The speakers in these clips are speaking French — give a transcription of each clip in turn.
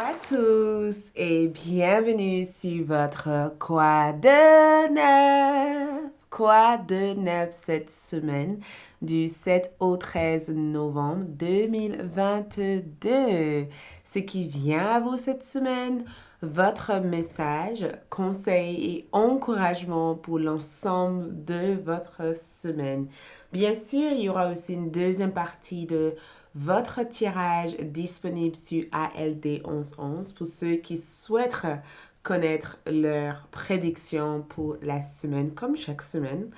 à tous et bienvenue sur votre Quoi de neuf? Quoi de neuf cette semaine du 7 au 13 novembre 2022? Ce qui vient à vous cette semaine, votre message, conseil et encouragement pour l'ensemble de votre semaine. Bien sûr, il y aura aussi une deuxième partie de votre tirage disponible sur ALD 1111 pour ceux qui souhaitent connaître leurs prédictions pour la semaine, comme chaque semaine.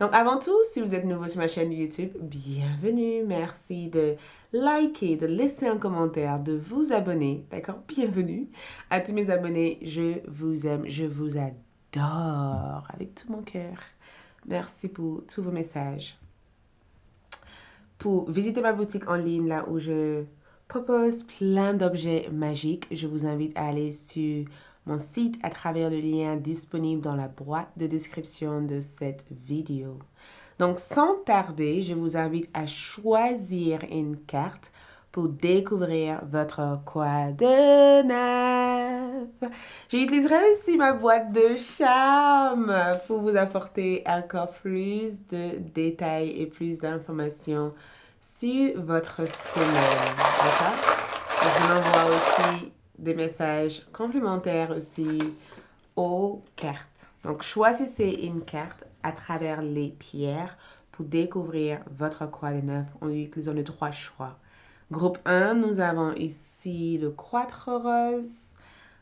Donc, avant tout, si vous êtes nouveau sur ma chaîne YouTube, bienvenue. Merci de liker, de laisser un commentaire, de vous abonner. D'accord? Bienvenue à tous mes abonnés. Je vous aime, je vous adore avec tout mon cœur. Merci pour tous vos messages. Pour visiter ma boutique en ligne, là où je propose plein d'objets magiques, je vous invite à aller sur mon site à travers le lien disponible dans la boîte de description de cette vidéo. Donc, sans tarder, je vous invite à choisir une carte pour découvrir votre quoi de neuf. J'utiliserai aussi ma boîte de charme pour vous apporter encore plus de détails et plus d'informations sur votre semaine. D'accord? Je vous envoie aussi des messages complémentaires aussi aux cartes. Donc, choisissez une carte à travers les pierres pour découvrir votre quoi de neuf en utilisant les trois choix. Groupe 1, nous avons ici le quatre rose.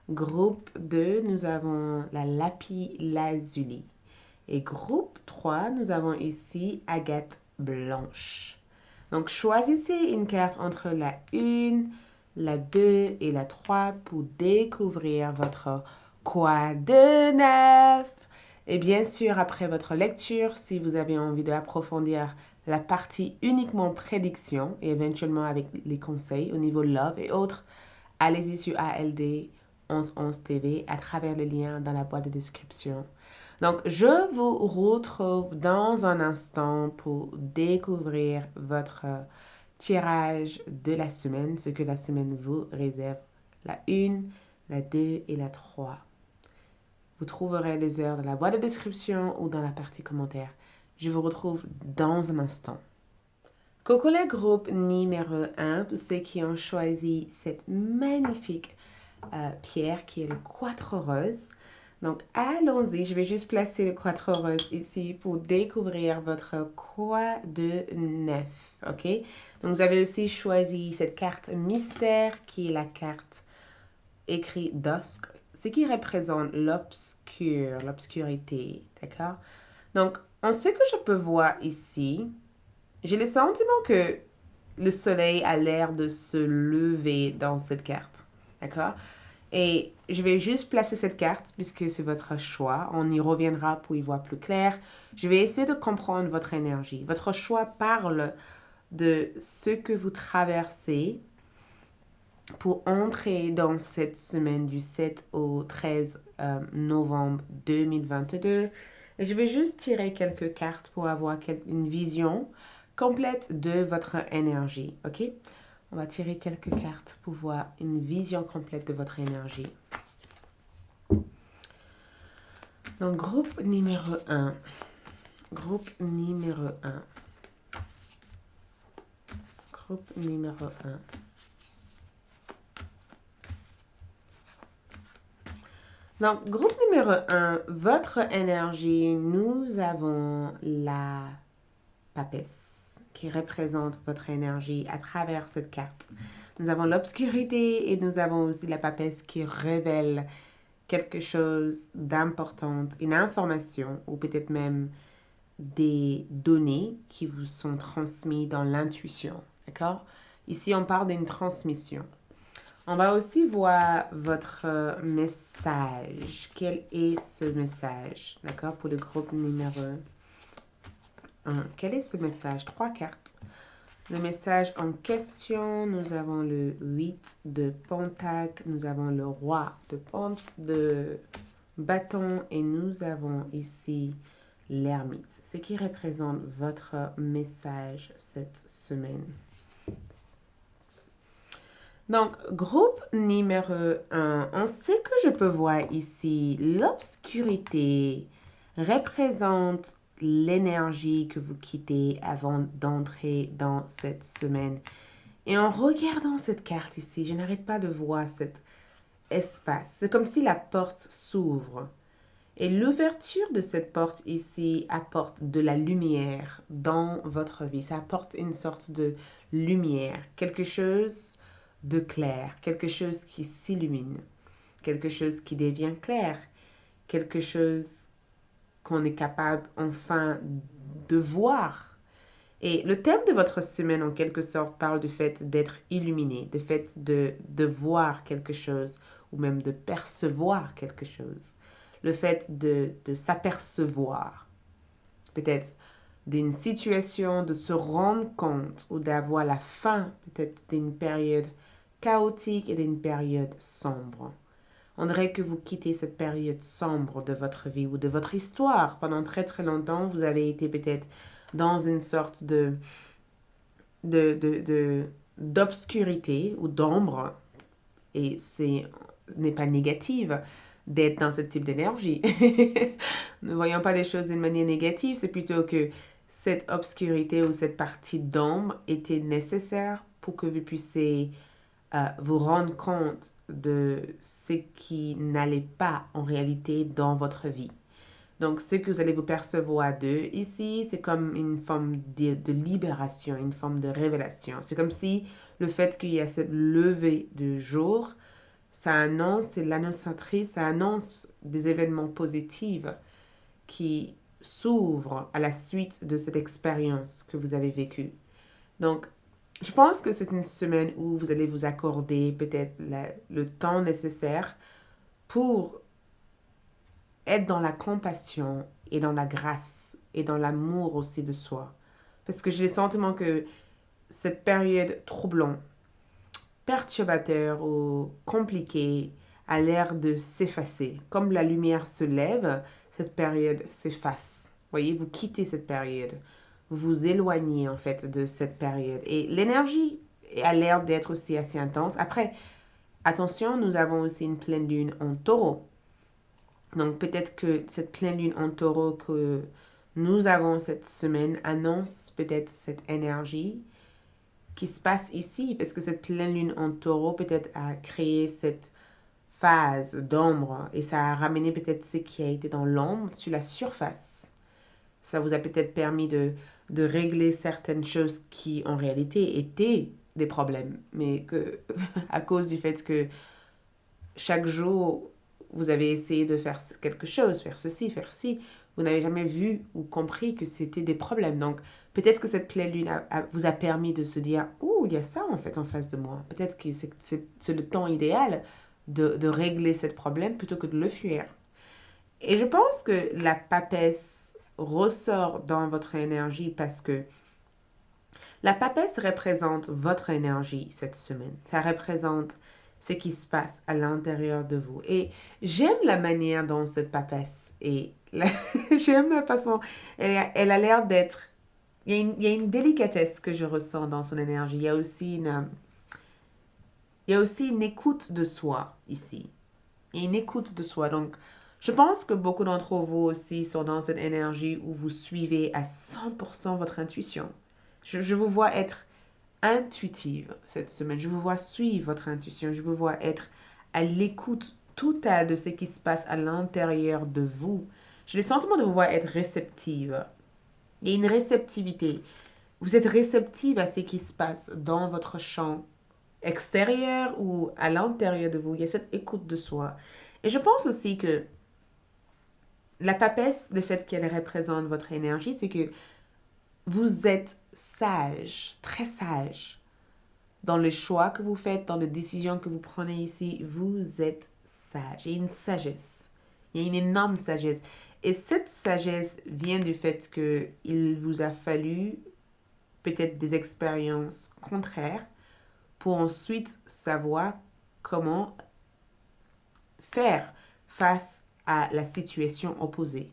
Groupe 2, nous avons la lapis lazuli. Et groupe 3, nous avons ici agate blanche. Donc, choisissez une carte entre la 1, la 2 et la 3 pour découvrir votre quoi de neuf. Et bien sûr, après votre lecture, si vous avez envie d'approfondir la partie uniquement prédiction et éventuellement avec les conseils au niveau love et autres, allez-y sur ALD 1111 TV à travers le lien dans la boîte de description. Donc, je vous retrouve dans un instant pour découvrir votre tirage de la semaine, ce que la semaine vous réserve. La 1, la 2 et la 3. Vous trouverez les heures dans la boîte de description ou dans la partie commentaires. Je vous retrouve dans un instant. Coucou les groupes numéro 1, pour ceux qui ont choisi cette magnifique pierre qui est le quatre rose. Donc, allons-y. Je vais juste placer le quatre rose ici pour découvrir votre quoi de neuf. OK? Donc, vous avez aussi choisi cette carte mystère qui est la carte écrite dusk, ce qui représente l'obscur, l'obscurité. D'accord? Donc, en ce que je peux voir ici, j'ai le sentiment que le soleil a l'air de se lever dans cette carte. D'accord? Et je vais juste placer cette carte puisque c'est votre choix. On y reviendra pour y voir plus clair. Je vais essayer de comprendre votre énergie. Votre choix parle de ce que vous traversez pour entrer dans cette semaine du 7 au 13 novembre 2022. Et je vais juste tirer quelques cartes pour avoir une vision complète de votre énergie. OK? On va tirer quelques cartes pour voir une vision complète de votre énergie. Donc, groupe numéro 1. Groupe numéro 1. Groupe numéro 1. Donc, groupe numéro 1, votre énergie, nous avons la papesse qui représente votre énergie à travers cette carte. Nous avons l'obscurité et nous avons aussi la papesse qui révèle quelque chose d'important, une information ou peut-être même des données qui vous sont transmises dans l'intuition. D'accord? Ici, on parle d'une transmission. On va aussi voir votre message. Quel est ce message? D'accord? Pour le groupe numéro 1. Quel est ce message? 3 cartes. Le message en question, nous avons le 8 de Pentacle, nous avons le roi de bâton et nous avons ici l'ermite, ce qui représente votre message cette semaine. Donc, groupe numéro un, on sait que je peux voir ici l'obscurité représente l'énergie que vous quittez avant d'entrer dans cette semaine. Et en regardant cette carte ici, je n'arrête pas de voir cet espace. C'est comme si la porte s'ouvre. Et l'ouverture de cette porte ici apporte de la lumière dans votre vie. Ça apporte une sorte de lumière, quelque chose de clair, quelque chose qui s'illumine, quelque chose qui devient clair, quelque chose qu'on est capable enfin de voir. Et le thème de votre semaine, en quelque sorte, parle du fait d'être illuminé, du fait de voir quelque chose ou même de percevoir quelque chose. Le fait de s'apercevoir, peut-être d'une situation, de se rendre compte ou d'avoir la fin, peut-être d'une période chaotique et d'une période sombre. On dirait que vous quittez cette période sombre de votre vie ou de votre histoire. Pendant très très longtemps, vous avez été peut-être dans une sorte d'obscurité ou d'ombre. Et c'est n'est pas négative d'être dans ce type d'énergie. Ne voyons pas les choses d'une manière négative, c'est plutôt que cette obscurité ou cette partie d'ombre était nécessaire pour que vous puissiez vous rendre compte de ce qui n'allait pas en réalité dans votre vie. Donc, ce que vous allez vous percevoir d'eux ici, c'est comme une forme de libération, une forme de révélation. C'est comme si le fait qu'il y a cette levée de jour, ça annonce, c'est l'annonçatrice, ça annonce des événements positifs qui s'ouvrent à la suite de cette expérience que vous avez vécue. Donc, je pense que c'est une semaine où vous allez vous accorder peut-être le temps nécessaire pour être dans la compassion et dans la grâce et dans l'amour aussi de soi. Parce que j'ai le sentiment que cette période troublante, perturbateur ou compliquée a l'air de s'effacer. Comme la lumière se lève, cette période s'efface. Voyez, vous quittez cette période. Vous vous éloignez en fait de cette période. Et l'énergie a l'air d'être aussi assez intense. Après, attention, nous avons aussi une pleine lune en taureau. Donc peut-être que cette pleine lune en taureau que nous avons cette semaine annonce peut-être cette énergie qui se passe ici, parce que cette pleine lune en taureau peut-être a créé cette phase d'ombre et ça a ramené peut-être ce qui a été dans l'ombre sur la surface. Ça vous a peut-être permis de régler certaines choses qui en réalité étaient des problèmes, mais que à cause du fait que chaque jour vous avez essayé de faire quelque chose, faire ceci, faire ci, vous n'avez jamais vu ou compris que c'était des problèmes. Donc, peut-être que cette pleine lune vous a permis de se dire, oh, il y a ça en fait en face de moi. Peut-être que c'est le temps idéal de régler ce problème plutôt que de le fuir. Et je pense que la papesse ressort dans votre énergie parce que la papesse représente votre énergie cette semaine. Ça représente ce qui se passe à l'intérieur de vous. Et j'aime la manière dont cette papesse est. J'aime la façon. Elle a l'air d'être. Il y a une délicatesse que je ressens dans son énergie. Il y a aussi une écoute de soi ici. Il y a une écoute de soi. Donc, je pense que beaucoup d'entre vous aussi sont dans cette énergie où vous suivez à 100% votre intuition. Je vous vois être intuitive cette semaine. Je vous vois suivre votre intuition. Je vous vois être à l'écoute totale de ce qui se passe à l'intérieur de vous. J'ai le sentiment de vous voir être réceptive. Il y a une réceptivité. Vous êtes réceptive à ce qui se passe dans votre champ extérieur ou à l'intérieur de vous. Il y a cette écoute de soi. Et je pense aussi que la papesse, le fait qu'elle représente votre énergie, c'est que vous êtes sage, très sage. Dans le choix que vous faites, dans les décisions que vous prenez ici, vous êtes sage. Il y a une sagesse. Il y a une énorme sagesse. Et cette sagesse vient du fait qu'il vous a fallu peut-être des expériences contraires pour ensuite savoir comment faire face à la situation opposée.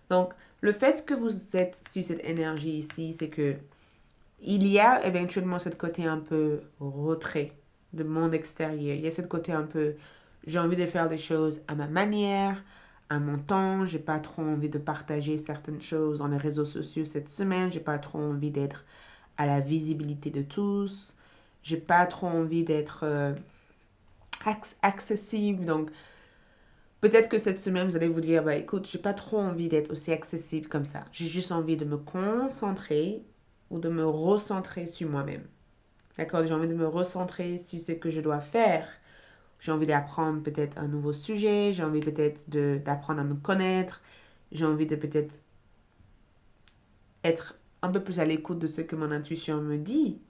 Donc, le fait que vous êtes sur cette énergie ici, c'est que il y a éventuellement cette côté un peu retrait de mon extérieur. Il y a cette côté un peu, j'ai envie de faire des choses à ma manière, à mon temps. J'ai pas trop envie de partager certaines choses dans les réseaux sociaux cette semaine. J'ai pas trop envie d'être à la visibilité de tous. J'ai pas trop envie d'être accessible. Donc, peut-être que cette semaine, vous allez vous dire, bah écoute, j'ai pas trop envie d'être aussi accessible comme ça. J'ai juste envie de me concentrer ou de me recentrer sur moi-même. D'accord? J'ai envie de me recentrer sur ce que je dois faire. J'ai envie d'apprendre peut-être un nouveau sujet. J'ai envie peut-être d'apprendre à me connaître. J'ai envie de peut-être être un peu plus à l'écoute de ce que mon intuition me dit.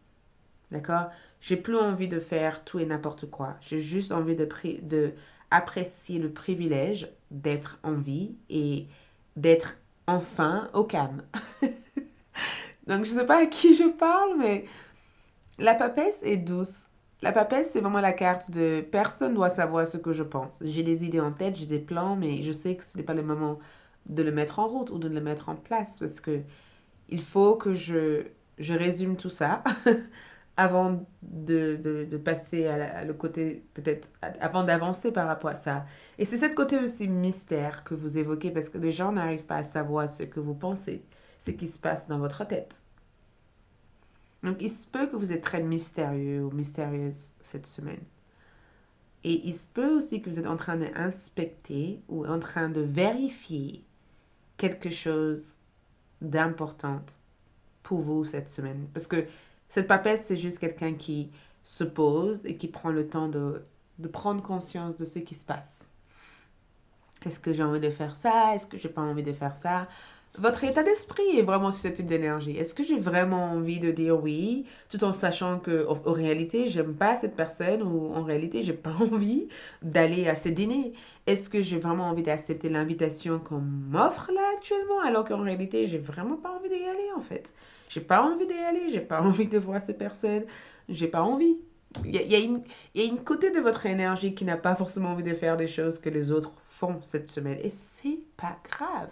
D'accord? J'ai plus envie de faire tout et n'importe quoi. J'ai juste envie de apprécier le privilège d'être en vie et d'être enfin au calme. Donc, je ne sais pas à qui je parle, mais la papesse est douce. La papesse, c'est vraiment la carte de personne doit savoir ce que je pense. J'ai des idées en tête, j'ai des plans, mais je sais que ce n'est pas le moment de le mettre en route ou de le mettre en place parce que il faut que je résume tout ça avant de passer à le côté, peut-être, avant d'avancer par rapport à ça. Et c'est cette côté aussi mystère que vous évoquez parce que les gens n'arrivent pas à savoir ce que vous pensez, ce qui se passe dans votre tête. Donc, il se peut que vous êtes très mystérieux ou mystérieuse cette semaine. Et il se peut aussi que vous êtes en train d'inspecter ou en train de vérifier quelque chose d'important pour vous cette semaine. Parce que cette papesse, c'est juste quelqu'un qui se pose et qui prend le temps de prendre conscience de ce qui se passe. Est-ce que j'ai envie de faire ça? Est-ce que j'ai pas envie de faire ça? Votre état d'esprit est vraiment sur ce type d'énergie. Est-ce que j'ai vraiment envie de dire oui, tout en sachant que en réalité, j'aime pas cette personne ou en réalité, j'ai pas envie d'aller à ce dîner? Est-ce que j'ai vraiment envie d'accepter l'invitation qu'on m'offre là actuellement alors qu'en réalité, j'ai vraiment pas envie d'y aller en fait? J'ai pas envie d'y aller, j'ai pas envie de voir ces personnes, j'ai pas envie. Il y a une côté de votre énergie qui n'a pas forcément envie de faire des choses que les autres font cette semaine. Et c'est pas grave.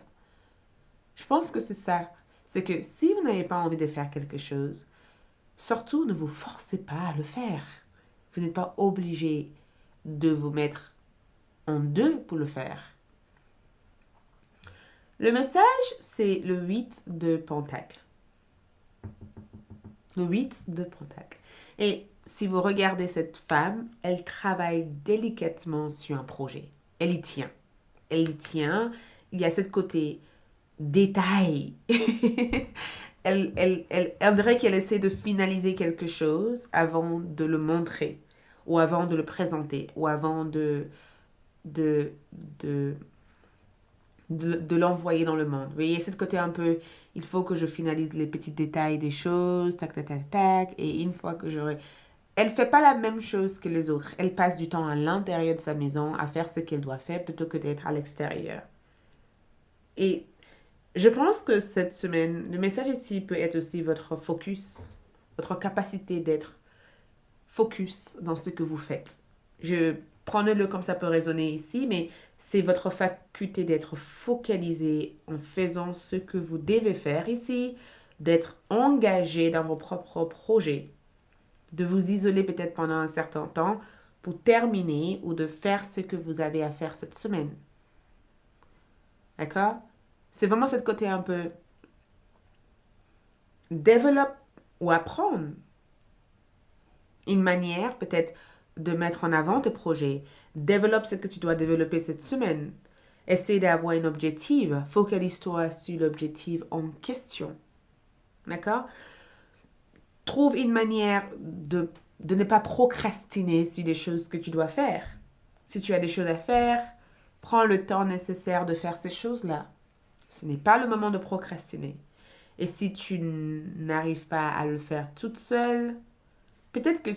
Je pense que c'est ça. C'est que si vous n'avez pas envie de faire quelque chose, surtout ne vous forcez pas à le faire. Vous n'êtes pas obligé de vous mettre en deux pour le faire. Le message, c'est le 8 de Pentacle. Le 8 de Pentacle. Et si vous regardez cette femme, elle travaille délicatement sur un projet. Elle y tient. Elle y tient. Il y a ce côté détail. On dirait qu'elle essaie de finaliser quelque chose avant de le montrer, ou avant de le présenter, ou avant de, de, de l'envoyer dans le monde. Vous voyez, c'est ce côté un peu, il faut que je finalise les petits détails des choses, tac, tac, tac, tac, et une fois que j'aurai... Elle fait pas la même chose que les autres. Elle passe du temps à l'intérieur de sa maison à faire ce qu'elle doit faire plutôt que d'être à l'extérieur. Et je pense que cette semaine, le message ici peut être aussi votre focus, votre capacité d'être focus dans ce que vous faites. Prenez-le comme ça peut résonner ici, mais c'est votre faculté d'être focalisé en faisant ce que vous devez faire ici, d'être engagé dans vos propres projets, de vous isoler peut-être pendant un certain temps pour terminer ou de faire ce que vous avez à faire cette semaine. D'accord? C'est vraiment cette côté un peu développe ou apprendre une manière peut-être de mettre en avant tes projets. Développe ce que tu dois développer cette semaine. Essaye d'avoir un objectif. Focalise-toi sur l'objectif en question. D'accord? Trouve une manière de ne pas procrastiner sur des choses que tu dois faire. Si tu as des choses à faire, prends le temps nécessaire de faire ces choses-là. Ce n'est pas le moment de procrastiner. Et si tu n'arrives pas à le faire toute seule, peut-être que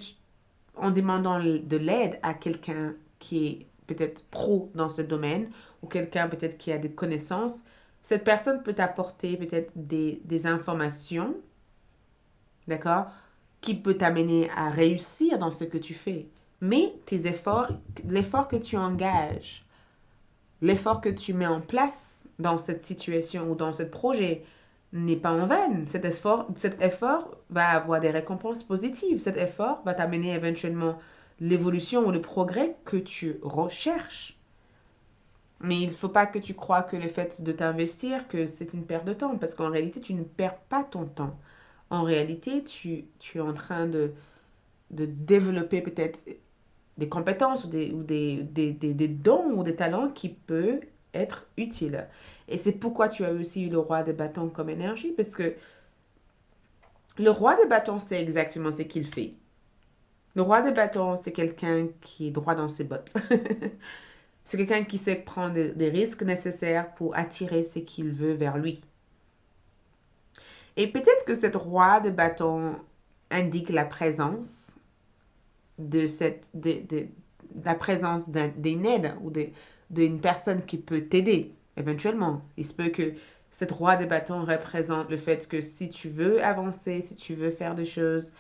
en demandant de l'aide à quelqu'un qui est peut-être pro dans ce domaine ou quelqu'un peut-être qui a des connaissances, cette personne peut t'apporter peut-être des informations, d'accord, qui peut t'amener à réussir dans ce que tu fais. Mais tes efforts, l'effort que tu engages, l'effort que tu mets en place dans cette situation ou dans ce projet n'est pas en vain. Cet effort va avoir des récompenses positives. Cet effort va t'amener éventuellement l'évolution ou le progrès que tu recherches. Mais il ne faut pas que tu crois que le fait de t'investir, que c'est une perte de temps, parce qu'en réalité, tu ne perds pas ton temps. En réalité, tu es en train de développer peut-être des compétences ou des dons ou des talents qui peuvent être utiles. Et c'est pourquoi tu as aussi eu le roi des bâtons comme énergie, parce que le roi des bâtons sait exactement ce qu'il fait. Le roi des bâtons, c'est quelqu'un qui est droit dans ses bottes. C'est quelqu'un qui sait prendre des risques nécessaires pour attirer ce qu'il veut vers lui. Et peut-être que cette roi de bâton indique la présence de la présence d'une aide ou d'une personne qui peut t'aider éventuellement. Il se peut que cette roi de bâton représente le fait que si tu veux avancer, si tu veux faire des choses,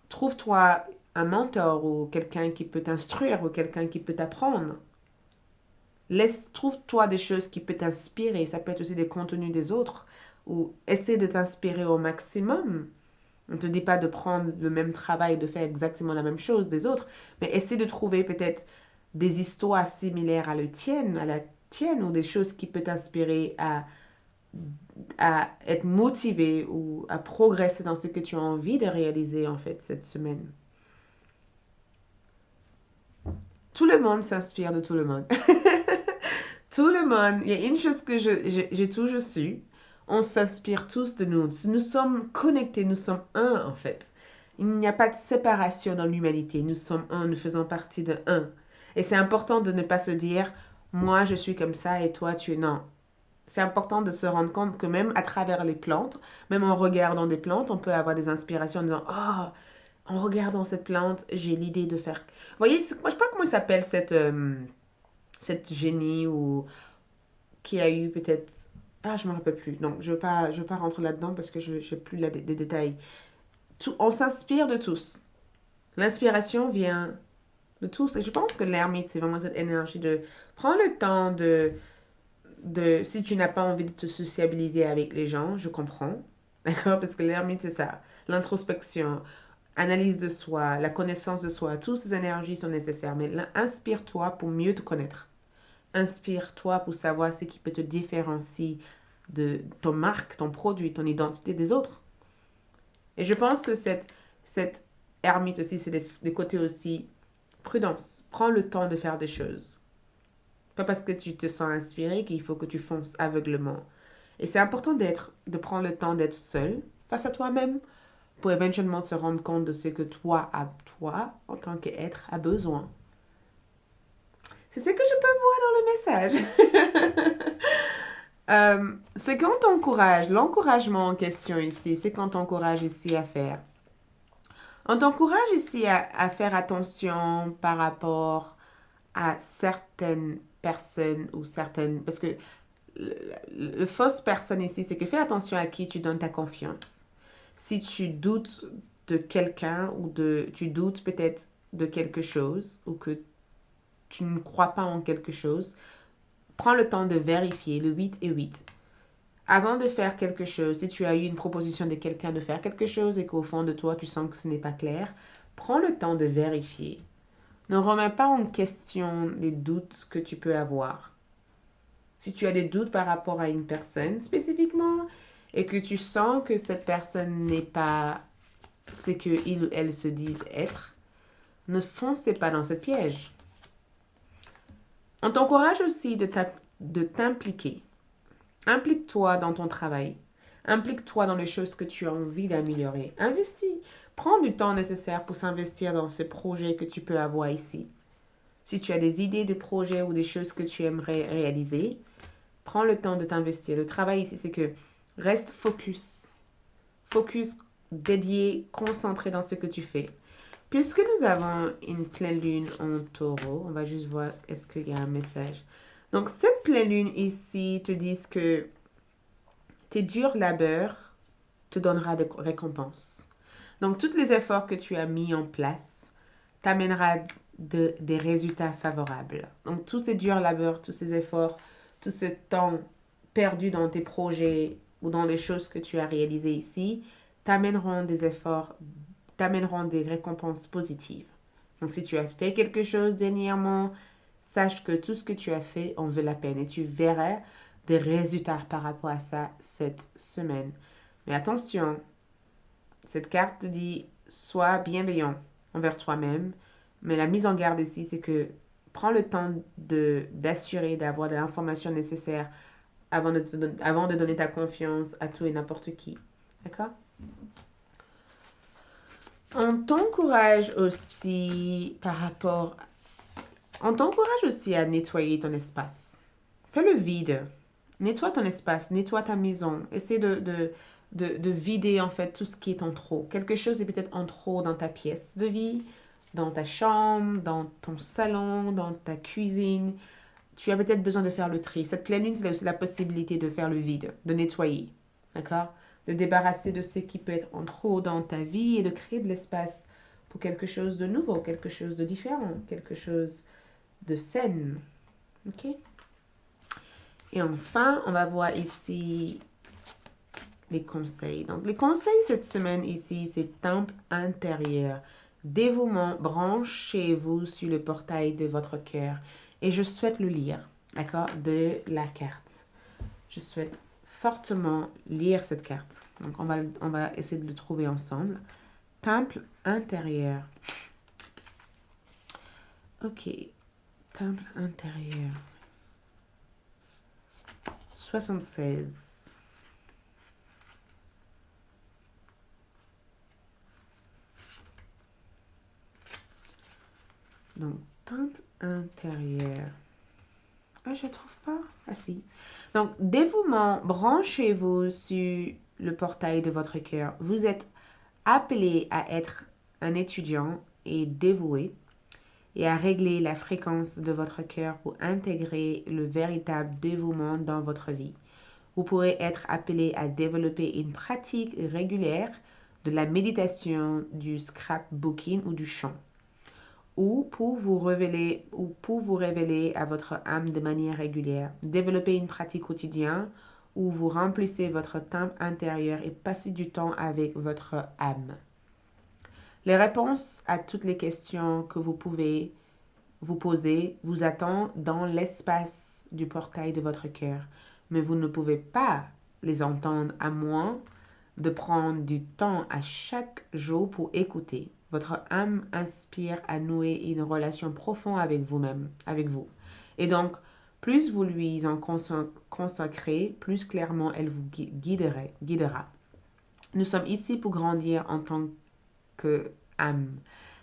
trouve-toi un mentor ou quelqu'un qui peut t'instruire ou quelqu'un qui peut t'apprendre. Trouve-toi des choses qui peuvent t'inspirer. Ça peut être aussi des contenus des autres. Ou essaie de t'inspirer au maximum. On ne te dit pas de prendre le même travail, de faire exactement la même chose des autres. Mais essaie de trouver peut-être des histoires similaires à la tienne ou des choses qui peuvent t'inspirer à être motivé ou à progresser dans ce que tu as envie de réaliser en fait cette semaine. Tout le monde s'inspire de tout le monde. Tout le monde, il y a une chose que j'ai toujours su, on s'inspire tous de nous. Nous sommes connectés, nous sommes un en fait. Il n'y a pas de séparation dans l'humanité. Nous sommes un, nous faisons partie de un. Et c'est important de ne pas se dire, moi je suis comme ça et toi tu es non. C'est important de se rendre compte que même à travers les plantes, même en regardant des plantes, on peut avoir des inspirations en disant, oh, en regardant cette plante, j'ai l'idée de faire. Vous voyez, moi je ne sais pas comment il s'appelle cette génie ou qui a eu peut-être... Ah, je ne me rappelle plus. Donc, je veux pas rentrer là-dedans parce que je n'ai plus les détails. On s'inspire de tous. L'inspiration vient de tous. Et je pense que l'ermite, c'est vraiment cette énergie de prendre le temps si tu n'as pas envie de te sociabiliser avec les gens, je comprends. D'accord? Parce que l'ermite, c'est ça. L'introspection, analyse de soi, la connaissance de soi, toutes ces énergies sont nécessaires. Mais inspire-toi pour mieux te connaître. Inspire-toi pour savoir ce qui peut te différencier de ton marque, ton produit, ton identité des autres. Et je pense que cette ermite aussi, c'est des côtés aussi prudence. Prends le temps de faire des choses. Pas parce que tu te sens inspiré qu'il faut que tu fonces aveuglement. Et c'est important de prendre le temps d'être seul face à toi-même pour éventuellement se rendre compte de ce que toi, en tant qu'être, a besoin. C'est ce que je peux voir dans le message. C'est quand on t'encourage, l'encouragement en question ici, c'est quand on t'encourage ici à faire. On t'encourage ici à faire attention par rapport à certaines personnes ou certaines... Parce que le fausse personne ici, c'est que fais attention à qui tu donnes ta confiance. Si tu doutes de quelqu'un ou tu doutes peut-être de quelque chose ou que tu ne crois pas en quelque chose, prends le temps de vérifier le 8 et 8. Avant de faire quelque chose, si tu as eu une proposition de quelqu'un de faire quelque chose et qu'au fond de toi, tu sens que ce n'est pas clair, prends le temps de vérifier. Ne remets pas en question les doutes que tu peux avoir. Si tu as des doutes par rapport à une personne spécifiquement et que tu sens que cette personne n'est pas ce qu'il ou elle se disent être, ne foncez pas dans ce piège. On t'encourage aussi de t'impliquer. Implique-toi dans ton travail. Implique-toi dans les choses que tu as envie d'améliorer. Investis. Prends du temps nécessaire pour s'investir dans ce projet que tu peux avoir ici. Si tu as des idées de projets ou des choses que tu aimerais réaliser, prends le temps de t'investir. Le travail ici, c'est que reste focus. Focus, dédié, concentré dans ce que tu fais. Puisque nous avons une pleine lune en taureau, on va juste voir est-ce qu'il y a un message. Donc, cette pleine lune ici te dit que tes durs labeurs te donnera des récompenses. Donc, tous les efforts que tu as mis en place t'amènera des résultats favorables. Donc, tous ces durs labeurs, tous ces efforts, tout ce temps perdu dans tes projets ou dans les choses que tu as réalisées ici t'amèneront des efforts, t'amèneront des récompenses positives. Donc, si tu as fait quelque chose dernièrement, sache que tout ce que tu as fait en vaut la peine et tu verras des résultats par rapport à ça cette semaine. Mais attention, cette carte te dit sois bienveillant envers toi-même, mais la mise en garde ici, c'est que prends le temps d'assurer d'avoir l'information nécessaire avant de donner ta confiance à tout et n'importe qui. D'accord? On t'encourage aussi on t'encourage aussi à nettoyer ton espace. Fais le vide. Nettoie ton espace, nettoie ta maison. Essaie de vider en fait tout ce qui est en trop. Quelque chose est peut-être en trop dans ta pièce de vie, dans ta chambre, dans ton salon, dans ta cuisine. Tu as peut-être besoin de faire le tri. Cette pleine lune, c'est aussi la possibilité de faire le vide, de nettoyer. D'accord? De débarrasser de ce qui peut être en trop dans ta vie et de créer de l'espace pour quelque chose de nouveau, quelque chose de différent, quelque chose de sain. OK? Et enfin, on va voir ici les conseils. Donc, les conseils cette semaine ici, c'est temple intérieur. Dévouement, branchez-vous sur le portail de votre cœur. Et je souhaite le lire, d'accord, de la carte. Je souhaite fortement lire cette carte. Donc, on va essayer de le trouver ensemble. Temple intérieur. Ok. Temple intérieur. 76. Donc, temple intérieur. Ah, je ne trouve pas. Ah, si. Donc, dévouement, branchez-vous sur le portail de votre cœur. Vous êtes appelé à être un étudiant et dévoué et à régler la fréquence de votre cœur pour intégrer le véritable dévouement dans votre vie. Vous pourrez être appelé à développer une pratique régulière de la méditation, du scrapbooking ou du chant, ou pour vous révéler à votre âme de manière régulière. Développer une pratique quotidienne où vous remplissez votre temple intérieur et passez du temps avec votre âme. Les réponses à toutes les questions que vous pouvez vous poser vous attendent dans l'espace du portail de votre cœur, mais vous ne pouvez pas les entendre à moins de prendre du temps à chaque jour pour écouter. Votre âme inspire à nouer une relation profonde avec vous-même, avec vous. Et donc, plus vous lui en consacrez, plus clairement elle vous guidera. Nous sommes ici pour grandir en tant que âme.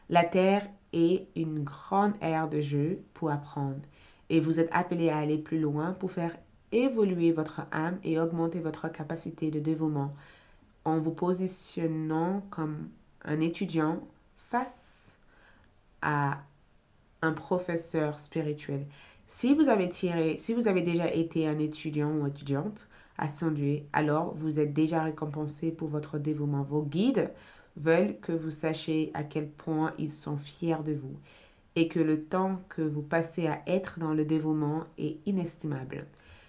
La terre est une grande aire de jeu pour apprendre et vous êtes appelé à aller plus loin pour faire évoluer votre âme et augmenter votre capacité de dévouement en vous positionnant comme un étudiant face à un professeur spirituel. Si vous avez déjà été un étudiant ou étudiante assidu, alors vous êtes déjà récompensé pour votre dévouement. Vos guides veulent que vous sachiez à quel point ils sont fiers de vous et que le temps que vous passez à être dans le dévouement est inestimable.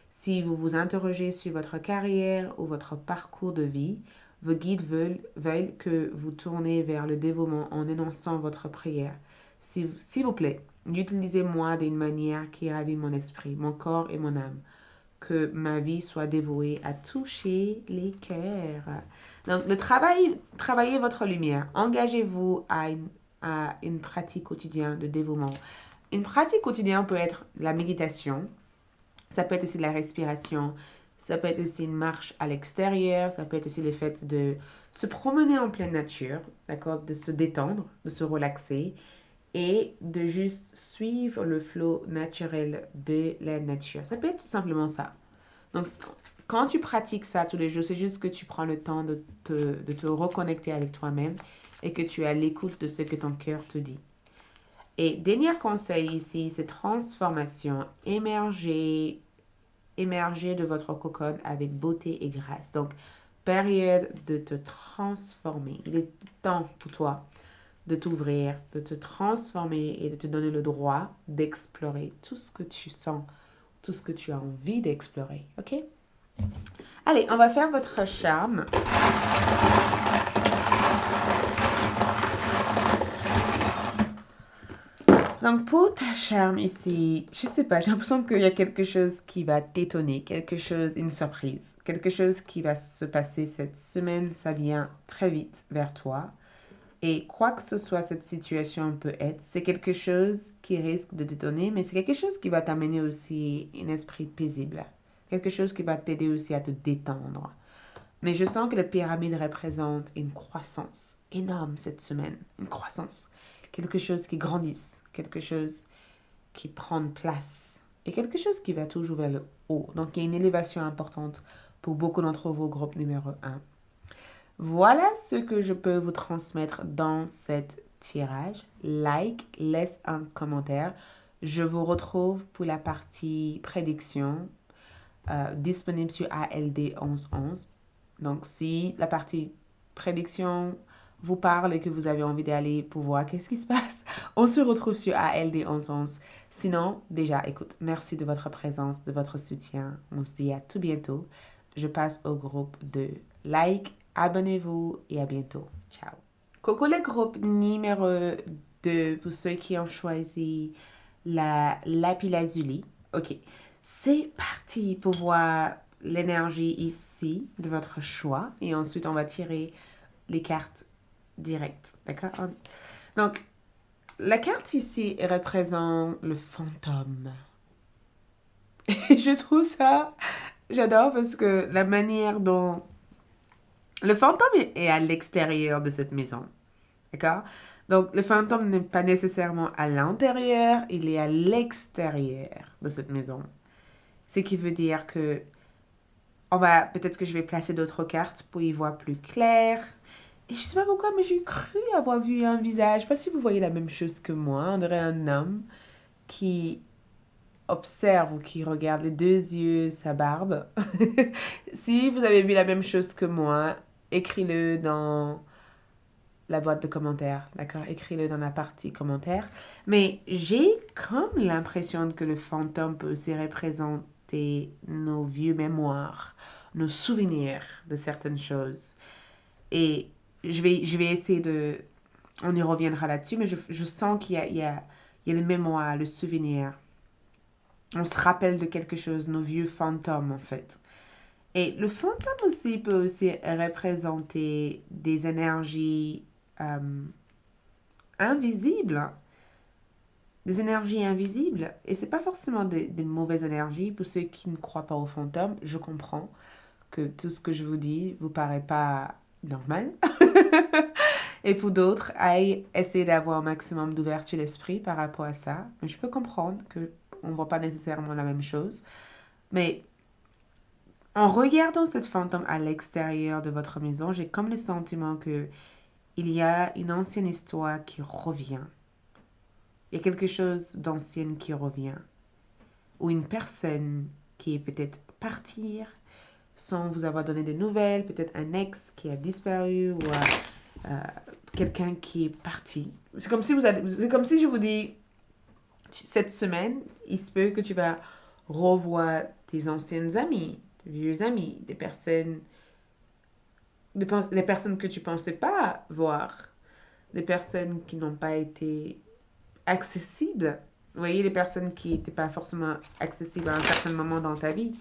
Si vous vous interrogez sur votre carrière ou votre parcours de vie, vos guides veulent que vous tournez vers le dévouement en énonçant votre prière. S'il vous plaît, utilisez-moi d'une manière qui ravit mon esprit, mon corps et mon âme. Que ma vie soit dévouée à toucher les cœurs. Donc, travaillez votre lumière. Engagez-vous à une pratique quotidienne de dévouement. Une pratique quotidienne peut être la méditation. Ça peut être aussi la respiration. Ça peut être aussi une marche à l'extérieur. Ça peut être aussi le fait de se promener en pleine nature, d'accord, de se détendre, de se relaxer et de juste suivre le flot naturel de la nature. Ça peut être tout simplement ça. Donc, quand tu pratiques ça tous les jours, c'est juste que tu prends le temps de te reconnecter avec toi-même et que tu es à l'écoute de ce que ton cœur te dit. Et dernier conseil ici, c'est transformation. Émerger de votre cocoon avec beauté et grâce. Donc, période de te transformer. Il est temps pour toi de t'ouvrir, de te transformer et de te donner le droit d'explorer tout ce que tu sens, tout ce que tu as envie d'explorer. OK? Allez, on va faire votre charme. Donc, pour ta charme ici, je sais pas, j'ai l'impression qu'il y a quelque chose qui va t'étonner, quelque chose, une surprise, quelque chose qui va se passer cette semaine, ça vient très vite vers toi. Et quoi que ce soit cette situation peut être, c'est quelque chose qui risque de t'étonner, mais c'est quelque chose qui va t'amener aussi un esprit paisible. Quelque chose qui va t'aider aussi à te détendre. Mais je sens que la pyramide représente une croissance énorme cette semaine. Une croissance. Quelque chose qui grandisse. Quelque chose qui prend place. Et quelque chose qui va toujours vers le haut. Donc il y a une élévation importante pour beaucoup d'entre vous, groupe numéro un. Voilà ce que je peux vous transmettre dans cet tirage. Like, laisse un commentaire. Je vous retrouve pour la partie prédiction disponible sur ALD 1111. Donc, si la partie prédiction vous parle et que vous avez envie d'aller pour voir qu'est-ce qui se passe, on se retrouve sur ALD 1111. Sinon, déjà, écoute, merci de votre présence, de votre soutien. On se dit à tout bientôt. Je passe au groupe de like, abonnez-vous et à bientôt. Ciao. Coucou le groupe numéro 2 pour ceux qui ont choisi la lapis-lazuli. Ok, c'est parti pour voir l'énergie ici de votre choix et ensuite on va tirer les cartes directes, d'accord? Donc, la carte ici représente le fantôme. Et je trouve ça, j'adore parce que la manière dont le fantôme est à l'extérieur de cette maison, d'accord? Donc, le fantôme n'est pas nécessairement à l'intérieur, il est à l'extérieur de cette maison. Ce qui veut dire que peut-être que je vais placer d'autres cartes pour y voir plus clair. Et je sais pas pourquoi, mais j'ai cru avoir vu un visage. Je sais pas si vous voyez la même chose que moi. On dirait un homme qui observe ou qui regarde les deux yeux, sa barbe. Si vous avez vu la même chose que moi, écris-le dans la boîte de commentaires, d'accord? Écris-le dans la partie commentaires. Mais j'ai comme l'impression que le fantôme peut aussi représenter nos vieux mémoires, nos souvenirs de certaines choses. Et je vais essayer de... On y reviendra là-dessus, mais je sens qu'il y a le mémoire, le souvenir. On se rappelle de quelque chose, nos vieux fantômes en fait. Et le fantôme aussi peut aussi représenter des énergies invisibles, des énergies invisibles. Et c'est pas forcément des mauvaises énergies. Pour ceux qui ne croient pas aux fantômes, je comprends que tout ce que je vous dis vous paraît pas normal. Et pour d'autres, essayer d'avoir un maximum d'ouverture d'esprit par rapport à ça. Mais je peux comprendre que on voit pas nécessairement la même chose. Mais en regardant cette fantôme à l'extérieur de votre maison, j'ai comme le sentiment que il y a une ancienne histoire qui revient. Il y a quelque chose d'ancienne qui revient. Ou une personne qui est peut-être partir sans vous avoir donné de nouvelles, peut-être un ex qui a disparu ou quelqu'un qui est parti. C'est comme si c'est comme si je vous dis cette semaine, il se peut que tu vas revoir tes anciennes amies, tes vieux amis, des personnes que tu pensais pas voir, des personnes qui n'ont pas été accessibles. Vous voyez, les personnes qui n'étaient pas forcément accessibles à un certain moment dans ta vie.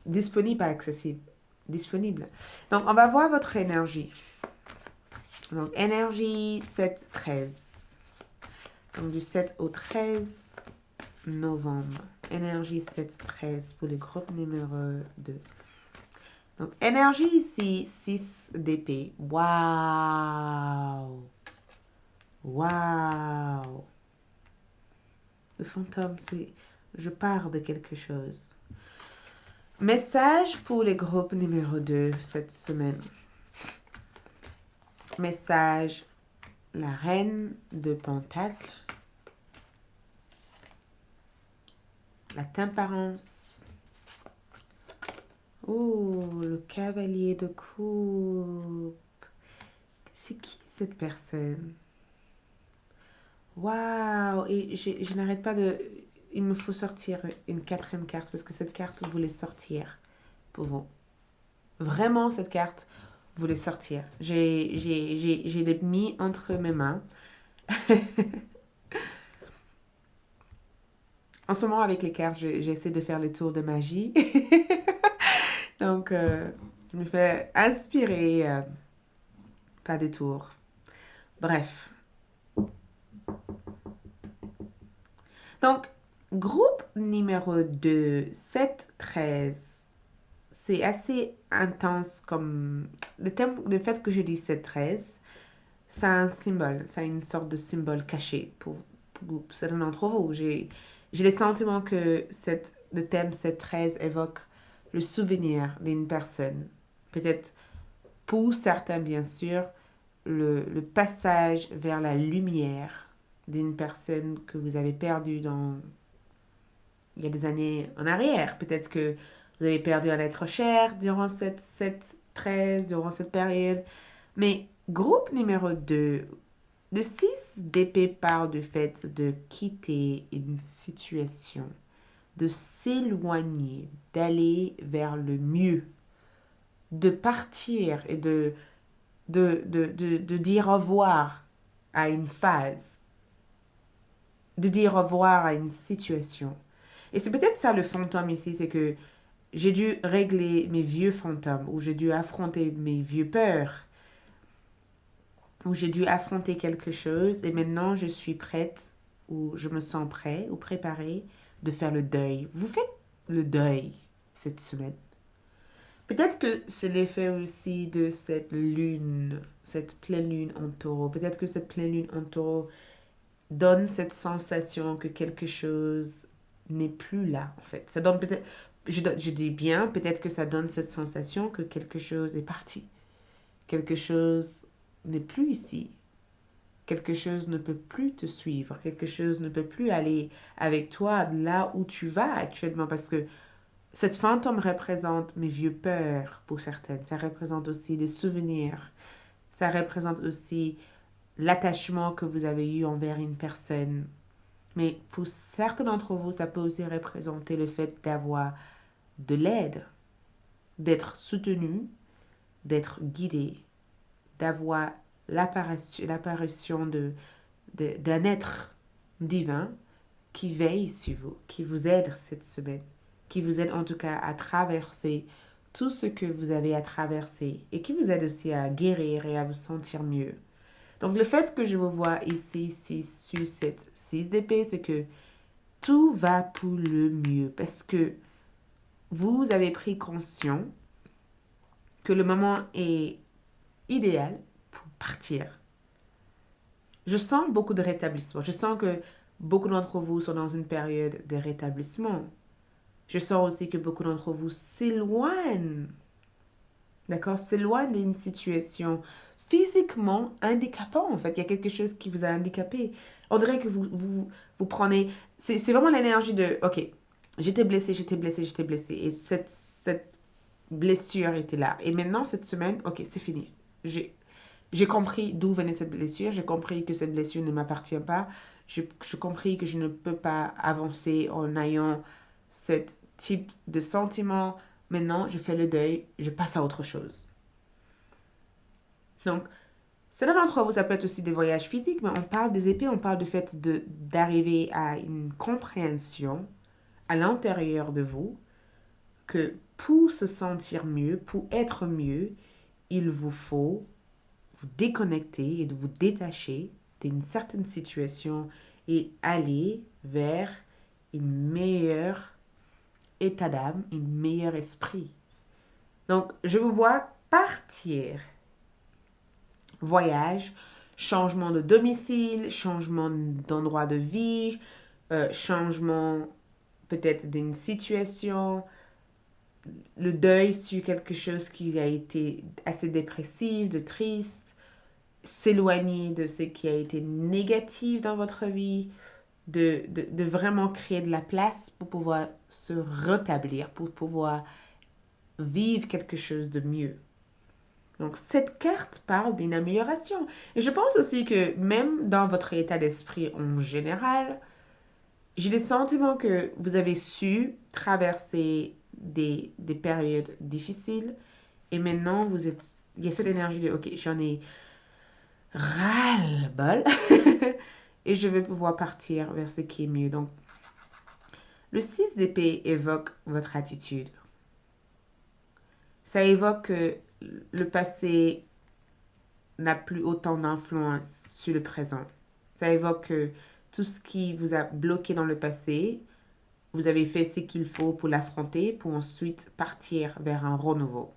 Disponible, pas accessible. Disponible. Donc, on va voir votre énergie. Donc, énergie 7-13. Donc, du 7 au 13 novembre. Énergie 7-13 pour le groupe numéro 2. Donc, énergie ici, 6 d'épée. Waouh! Waouh! Le fantôme, c'est... Je pars de quelque chose. Message pour les groupes numéro 2 cette semaine. Message, la reine de Pentacle. La temperance. Oh, le cavalier de coupe. C'est qui cette personne? Waouh! Et je n'arrête pas de... Il me faut sortir une quatrième carte parce que cette carte voulait sortir pour vous. Vraiment, cette carte voulait sortir. J'ai l'ai mis entre mes mains. En ce moment, avec les cartes, j'essaie de faire le tour de magie. Donc, je me fais inspirer, pas des tours. Bref. Donc, groupe numéro 2, 7, 13. C'est assez intense comme... Le fait que je dis 7, 13, ça a un symbole, ça a une sorte de symbole caché pour certains d'entre vous. J'ai le sentiment que le thème 7-13 évoque le souvenir d'une personne. Peut-être pour certains, bien sûr, le passage vers la lumière d'une personne que vous avez perdue il y a des années en arrière. Peut-être que vous avez perdu un être cher durant cette 13, durant cette période. Mais groupe numéro 2, le 6 d'épée parle du fait de quitter une situation, de s'éloigner, d'aller vers le mieux, de partir et de dire au revoir à une phase, de dire au revoir à une situation. Et c'est peut-être ça le fantôme ici, c'est que j'ai dû régler mes vieux fantômes, ou j'ai dû affronter mes vieux peurs, où j'ai dû affronter quelque chose et maintenant je suis prête ou je me sens prêt ou préparée de faire le deuil. Vous faites le deuil cette semaine. Peut-être que c'est l'effet aussi de cette lune, cette pleine lune en taureau. Peut-être que cette pleine lune en taureau donne cette sensation que quelque chose n'est plus là, en fait. Ça donne peut-être, je dis bien, peut-être que ça donne cette sensation que quelque chose est parti. Quelque chose n'est plus ici. Quelque chose ne peut plus te suivre. Quelque chose ne peut plus aller avec toi là où tu vas actuellement parce que cette fantôme représente mes vieux peurs pour certaines. Ça représente aussi des souvenirs. Ça représente aussi l'attachement que vous avez eu envers une personne. Mais pour certains d'entre vous, ça peut aussi représenter le fait d'avoir de l'aide, d'être soutenu, d'être guidé, d'avoir l'apparition d'un être divin qui veille sur vous, qui vous aide cette semaine, qui vous aide en tout cas à traverser tout ce que vous avez à traverser et qui vous aide aussi à guérir et à vous sentir mieux. Donc le fait que je vous vois ici sur cette 6 d'épée, c'est que tout va pour le mieux parce que vous avez pris conscience que le moment est idéal pour partir. Je sens beaucoup de rétablissement. Je sens que beaucoup d'entre vous sont dans une période de rétablissement. Je sens aussi que beaucoup d'entre vous s'éloignent, d'accord, s'éloignent d'une situation physiquement handicapante. En fait, il y a quelque chose qui vous a handicapé. On dirait que vous prenez... C'est vraiment l'énergie de, OK, j'étais blessée. Et cette blessure était là. Et maintenant, cette semaine, OK, c'est fini. J'ai compris d'où venait cette blessure. J'ai compris que cette blessure ne m'appartient pas. J'ai compris que je ne peux pas avancer en ayant ce type de sentiment. Maintenant, je fais le deuil. Je passe à autre chose. Donc, certains d'entre vous, ça peut être aussi des voyages physiques, mais on parle des épées, on parle du fait d'arriver à une compréhension à l'intérieur de vous que pour se sentir mieux, pour être mieux, il vous faut vous déconnecter et de vous détacher d'une certaine situation et aller vers une meilleure état d'âme, un meilleur esprit. Donc, je vous vois partir. Voyage, changement de domicile, changement d'endroit de vie, changement peut-être d'une situation, le deuil sur quelque chose qui a été assez dépressif, de triste, s'éloigner de ce qui a été négatif dans votre vie, de vraiment créer de la place pour pouvoir se rétablir, pour pouvoir vivre quelque chose de mieux. Donc, cette carte parle d'une amélioration. Et je pense aussi que même dans votre état d'esprit en général, j'ai le sentiment que vous avez su traverser des périodes difficiles. Et maintenant, il y a cette énergie de, ok, j'en ai ras-le-bol. Et je vais pouvoir partir vers ce qui est mieux. Donc, le 6 d'épée évoque votre attitude. Ça évoque que le passé n'a plus autant d'influence sur le présent. Ça évoque que tout ce qui vous a bloqué dans le passé, vous avez fait ce qu'il faut pour l'affronter, pour ensuite partir vers un renouveau.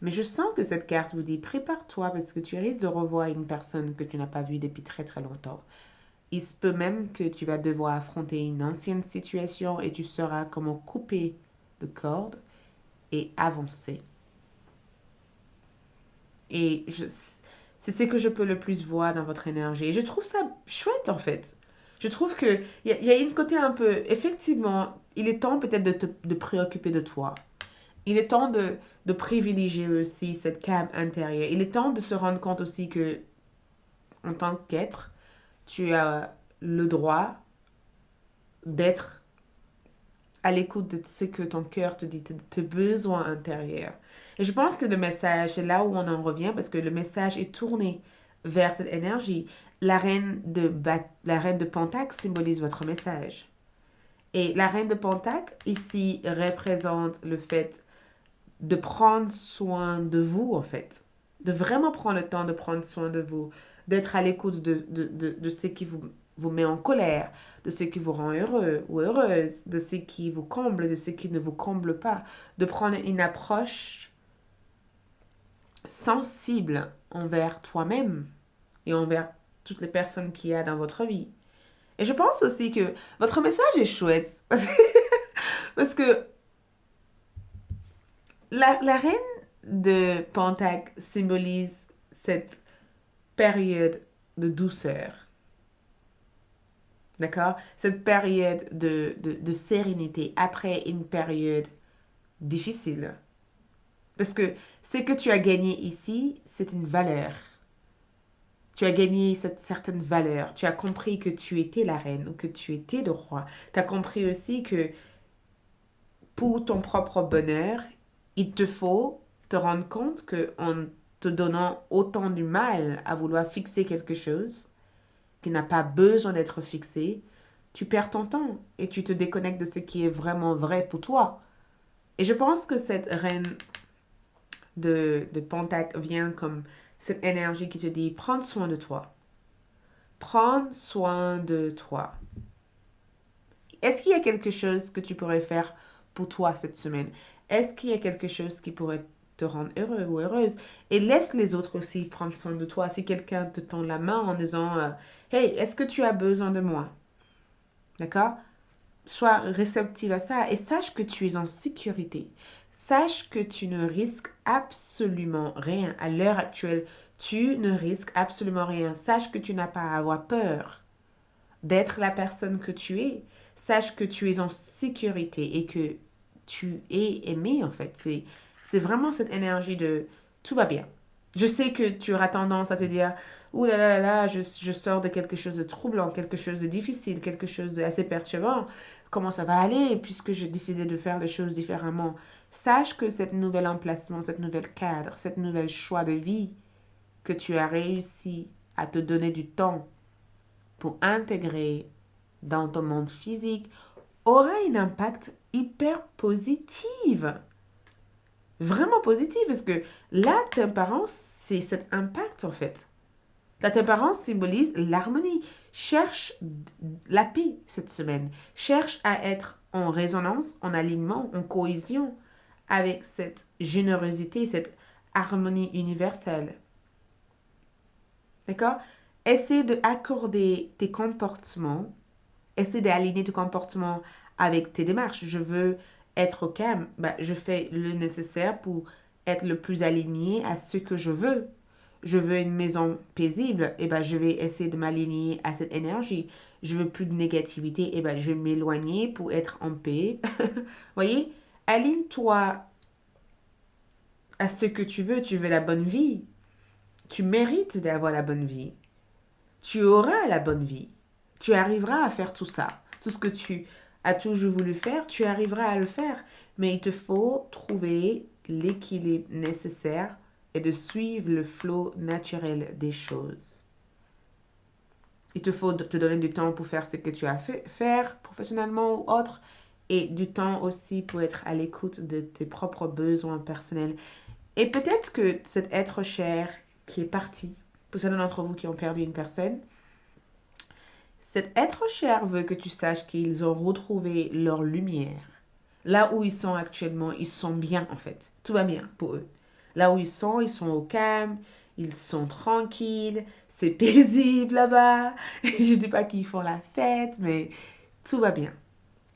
Mais je sens que cette carte vous dit, prépare-toi parce que tu risques de revoir une personne que tu n'as pas vue depuis très très longtemps. Il se peut même que tu vas devoir affronter une ancienne situation et tu sauras comment couper le corde et avancer. Et c'est ce que je peux le plus voir dans votre énergie. Et je trouve ça chouette en fait. Je trouve qu'il y a une côté un peu, effectivement, il est temps peut-être de préoccuper de toi. Il est temps de privilégier aussi cette calme intérieure. Il est temps de se rendre compte aussi que, en tant qu'être, tu as le droit d'être à l'écoute de ce que ton cœur te dit, tes besoins intérieurs. Et je pense que le message, c'est là où on en revient, parce que le message est tourné vers cette énergie. La reine de Pentacle symbolise votre message. Et la reine de Pentacle, ici, représente le fait de prendre soin de vous, en fait. De vraiment prendre le temps de prendre soin de vous. D'être à l'écoute de ce qui vous met en colère, de ce qui vous rend heureux ou heureuse, de ce qui vous comble, de ce qui ne vous comble pas. De prendre une approche sensible envers toi-même et envers toutes les personnes qu'il y a dans votre vie. Et je pense aussi que votre message est chouette. Parce que la reine de Pentacle symbolise cette période de douceur. D'accord? Cette période de sérénité après une période difficile. Parce que ce que tu as gagné ici, c'est une valeur. Tu as gagné cette certaine valeur. Tu as compris que tu étais la reine ou que tu étais le roi. Tu as compris aussi que pour ton propre bonheur, il te faut te rendre compte qu'en te donnant autant du mal à vouloir fixer quelque chose qui n'a pas besoin d'être fixé, tu perds ton temps et tu te déconnectes de ce qui est vraiment vrai pour toi. Et je pense que cette reine de Pentacle vient comme cette énergie qui te dit prends soin de toi. Prends soin de toi. Est-ce qu'il y a quelque chose que tu pourrais faire pour toi cette semaine? Est-ce qu'il y a quelque chose qui pourrait te rendre heureux ou heureuse? Et laisse les autres aussi prendre soin de toi. Si quelqu'un te tend la main en disant hey, est-ce que tu as besoin de moi? D'accord? Sois réceptive à ça et sache que tu es en sécurité. Sache que tu ne risques absolument rien. À l'heure actuelle, tu ne risques absolument rien. Sache que tu n'as pas à avoir peur d'être la personne que tu es. Sache que tu es en sécurité et que tu es aimé, en fait. C'est vraiment cette énergie de tout va bien. Je sais que tu auras tendance à te dire, ouh là là là là, je sors de quelque chose de troublant, quelque chose de difficile, quelque chose d'assez perturbant. Comment ça va aller puisque j'ai décidé de faire les choses différemment? Sache que cette nouvel emplacement, cette nouvelle cadre, cette nouvelle choix de vie que tu as réussi à te donner du temps pour intégrer dans ton monde physique aura un impact hyper positif. Vraiment positif, parce que la tempérance, c'est cet impact en fait. La tempérance symbolise l'harmonie. Cherche la paix cette semaine. Cherche à être en résonance, en alignement, en cohésion avec cette générosité, cette harmonie universelle. D'accord? Essaie d'accorder tes comportements, essaie d'aligner tes comportements avec tes démarches. Je veux être au calme, je fais le nécessaire pour être le plus aligné à ce que je veux. Je veux une maison paisible, je vais essayer de m'aligner à cette énergie. Je veux plus de négativité, je vais m'éloigner pour être en paix. Voyez, aligne-toi à ce que tu veux. Tu veux la bonne vie. Tu mérites d'avoir la bonne vie. Tu auras la bonne vie. Tu arriveras à faire tout ça. Tout ce que tu as toujours voulu faire, tu arriveras à le faire. Mais il te faut trouver l'équilibre nécessaire et de suivre le flot naturel des choses. Il te faut te donner du temps pour faire ce que tu as fait faire professionnellement ou autre, et du temps aussi pour être à l'écoute de tes propres besoins personnels. Et peut-être que cet être cher qui est parti, pour certains d'entre vous qui ont perdu une personne, cet être cher veut que tu saches qu'ils ont retrouvé leur lumière. Là où ils sont actuellement, ils sont bien en fait. Tout va bien pour eux. Là où ils sont au calme, ils sont tranquilles, c'est paisible là-bas. Je ne dis pas qu'ils font la fête, mais tout va bien.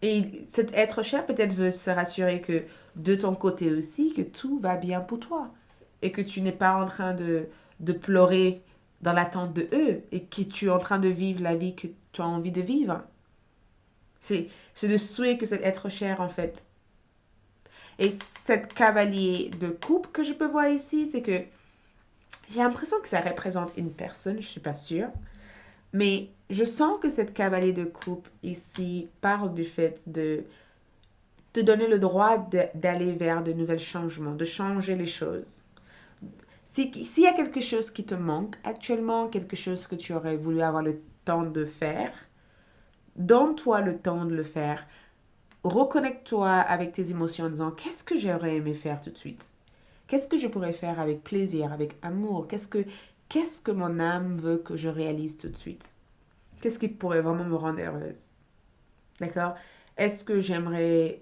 Et cet être cher peut-être veut se rassurer que de ton côté aussi, que tout va bien pour toi. Et que tu n'es pas en train de pleurer dans l'attente de eux. Et que tu es en train de vivre la vie que tu as envie de vivre. C'est le souhait que cet être cher, en fait. Et cet cavalier de coupe que je peux voir ici, c'est que j'ai l'impression que ça représente une personne, je ne suis pas sûre. Mais je sens que cette cavalier de coupe ici parle du fait de te donner le droit d'aller vers de nouveaux changements, de changer les choses. S'il y a quelque chose qui te manque actuellement, quelque chose que tu aurais voulu avoir le temps de faire, donne-toi le temps de le faire. Reconnecte-toi avec tes émotions en disant qu'est-ce que j'aurais aimé faire tout de suite? Qu'est-ce que je pourrais faire avec plaisir, avec amour? Qu'est-ce que mon âme veut que je réalise tout de suite? Qu'est-ce qui pourrait vraiment me rendre heureuse? D'accord? Est-ce que j'aimerais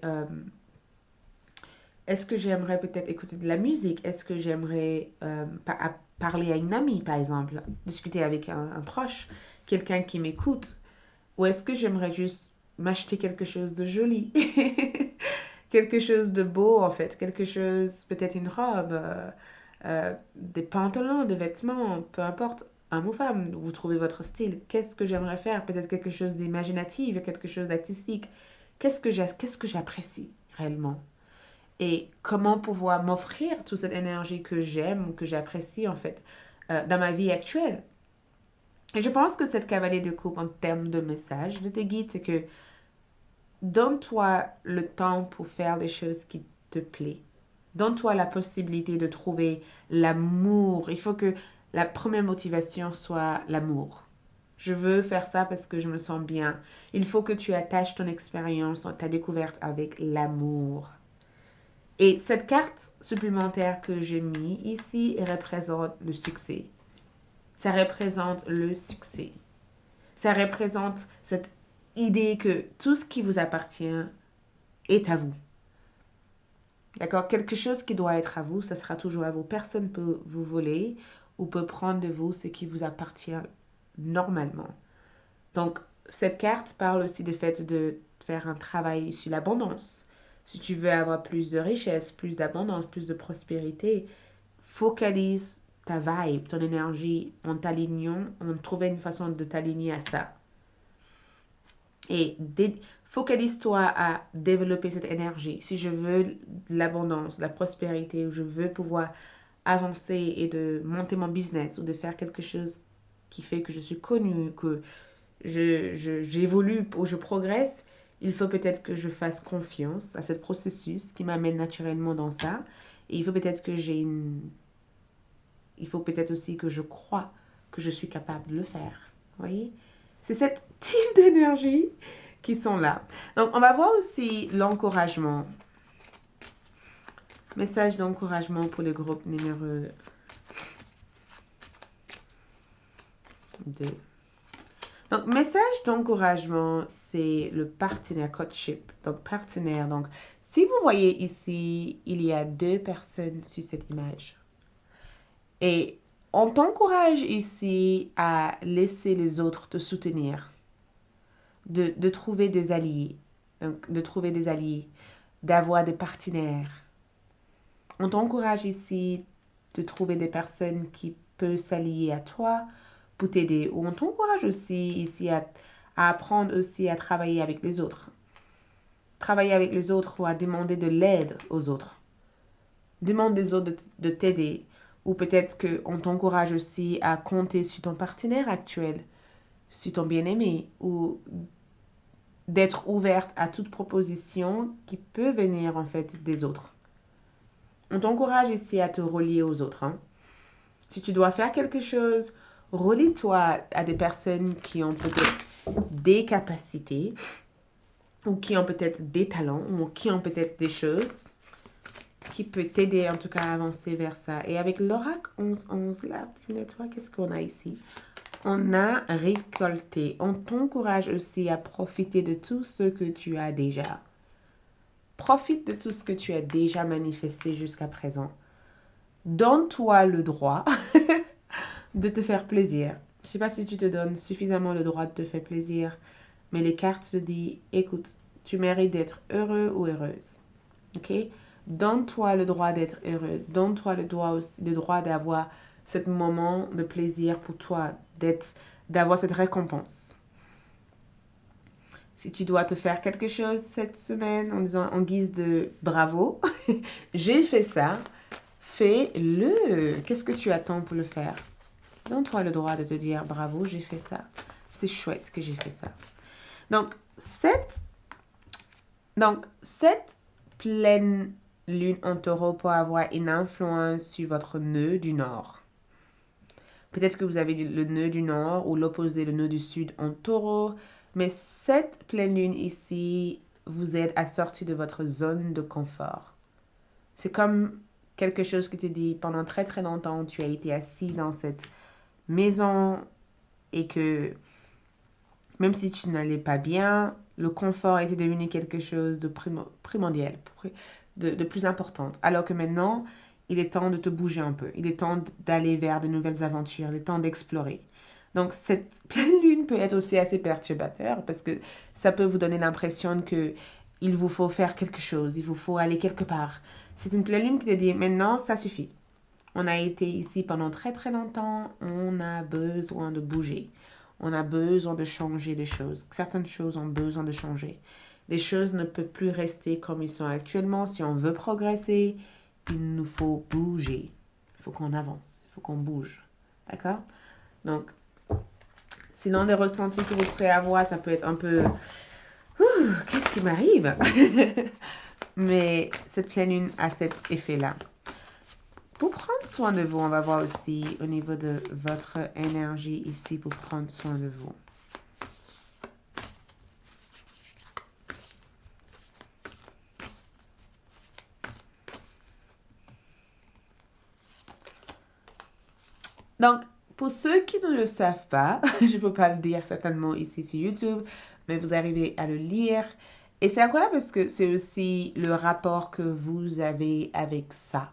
peut-être écouter de la musique? Est-ce que j'aimerais parler à une amie, par exemple? Discuter avec un proche, quelqu'un qui m'écoute? Ou est-ce que j'aimerais juste m'acheter quelque chose de joli? Quelque chose de beau, en fait. Quelque chose, peut-être une robe, des pantalons, des vêtements, peu importe. Homme ou femme, vous trouvez votre style. Qu'est-ce que j'aimerais faire? Peut-être quelque chose d'imaginatif, quelque chose d'artistique. Qu'est-ce que j'apprécie réellement? Et comment pouvoir m'offrir toute cette énergie que j'aime ou que j'apprécie en fait dans ma vie actuelle. Et je pense que cette cavalier de coupe en termes de message de tes guides, c'est que donne-toi le temps pour faire des choses qui te plaisent. Donne-toi la possibilité de trouver l'amour. Il faut que la première motivation soit l'amour. Je veux faire ça parce que je me sens bien. Il faut que tu attaches ton expérience, ta découverte avec l'amour. Et cette carte supplémentaire que j'ai mis ici représente le succès. Ça représente le succès. Ça représente cette idée que tout ce qui vous appartient est à vous. D'accord? Quelque chose qui doit être à vous, ça sera toujours à vous. Personne ne peut vous voler ou peut prendre de vous ce qui vous appartient normalement. Donc, cette carte parle aussi du fait de faire un travail sur l'abondance. Si tu veux avoir plus de richesse, plus d'abondance, plus de prospérité, focalise ta vibe, ton énergie en t'alignant, en trouvant une façon de t'aligner à ça. Et focalise-toi à développer cette énergie. Si je veux de l'abondance, de la prospérité, ou je veux pouvoir avancer et de monter mon business ou de faire quelque chose qui fait que je suis connue, que j'évolue ou je progresse, il faut peut-être que je fasse confiance à ce processus qui m'amène naturellement dans ça. Et il faut peut-être que il faut peut-être aussi que je croie que je suis capable de le faire. Vous voyez? C'est ce type d'énergie qui sont là. Donc, on va voir aussi l'encouragement. Message d'encouragement pour le groupe numéro 2. Donc, message d'encouragement, c'est le partenaire, courtship. Donc, partenaire. Donc, si vous voyez ici, il y a 2 personnes sur cette image. Et on t'encourage ici à laisser les autres te soutenir, de trouver des alliés, d'avoir des partenaires. On t'encourage ici de trouver des personnes qui peuvent s'allier à toi pour t'aider. Ou on t'encourage aussi ici à apprendre aussi à travailler avec les autres. Travailler avec les autres ou à demander de l'aide aux autres. Demande des autres de t'aider. Ou peut-être qu'on t'encourage aussi à compter sur ton partenaire actuel, sur ton bien-aimé, ou d'être ouverte à toute proposition qui peut venir en fait des autres. On t'encourage ici à te relier aux autres. Hein. Si tu dois faire quelque chose, relie-toi à des personnes qui ont peut-être des capacités ou qui ont peut-être des talents ou qui ont peut-être des choses qui peut t'aider en tout cas à avancer vers ça. Et avec l'oracle 11-11, là, qu'est-ce qu'on a ici? On a récolté. On t'encourage aussi à profiter de tout ce que tu as déjà. Profite de tout ce que tu as déjà manifesté jusqu'à présent. Donne-toi le droit de te faire plaisir. Je ne sais pas si tu te donnes suffisamment le droit de te faire plaisir, mais les cartes te disent, écoute, tu mérites d'être heureux ou heureuse. Ok? Donne-toi le droit d'être heureuse. Donne-toi le droit aussi, le droit d'avoir ce moment de plaisir pour toi, d'avoir cette récompense. Si tu dois te faire quelque chose cette semaine en disant en guise de bravo, j'ai fait ça, fais-le. Qu'est-ce que tu attends pour le faire? Donne-toi le droit de te dire bravo, j'ai fait ça. C'est chouette que j'ai fait ça. Donc, cette pleine lune en taureau peut avoir une influence sur votre nœud du nord. Peut-être que vous avez le nœud du nord ou l'opposé, le nœud du sud en taureau. Mais cette pleine lune ici vous aide à sortir de votre zone de confort. C'est comme quelque chose qui te dit pendant très très longtemps, tu as été assis dans cette maison et que même si tu n'allais pas bien, le confort était devenu quelque chose de primordial, de plus importante. Alors que maintenant, il est temps de te bouger un peu. Il est temps d'aller vers de nouvelles aventures. Il est temps d'explorer. Donc, cette pleine lune peut être aussi assez perturbateur parce que ça peut vous donner l'impression que il vous faut faire quelque chose, il vous faut aller quelque part. C'est une pleine lune qui te dit, maintenant, ça suffit. On a été ici pendant très très longtemps, on a besoin de bouger. On a besoin de changer des choses. Certaines choses ont besoin de changer. Les choses ne peuvent plus rester comme ils sont actuellement. Si on veut progresser, il nous faut bouger. Il faut qu'on avance. Il faut qu'on bouge. D'accord? Donc, sinon, les ressentis que vous pourrez avoir, ça peut être un peu... Qu'est-ce qui m'arrive? Mais cette pleine lune a cet effet-là. Pour prendre soin de vous, on va voir aussi au niveau de votre énergie ici pour prendre soin de vous. Donc, pour ceux qui ne le savent pas, je ne peux pas le dire certainement ici sur YouTube, mais vous arrivez à le lire. Et c'est incroyable parce que c'est aussi le rapport que vous avez avec ça.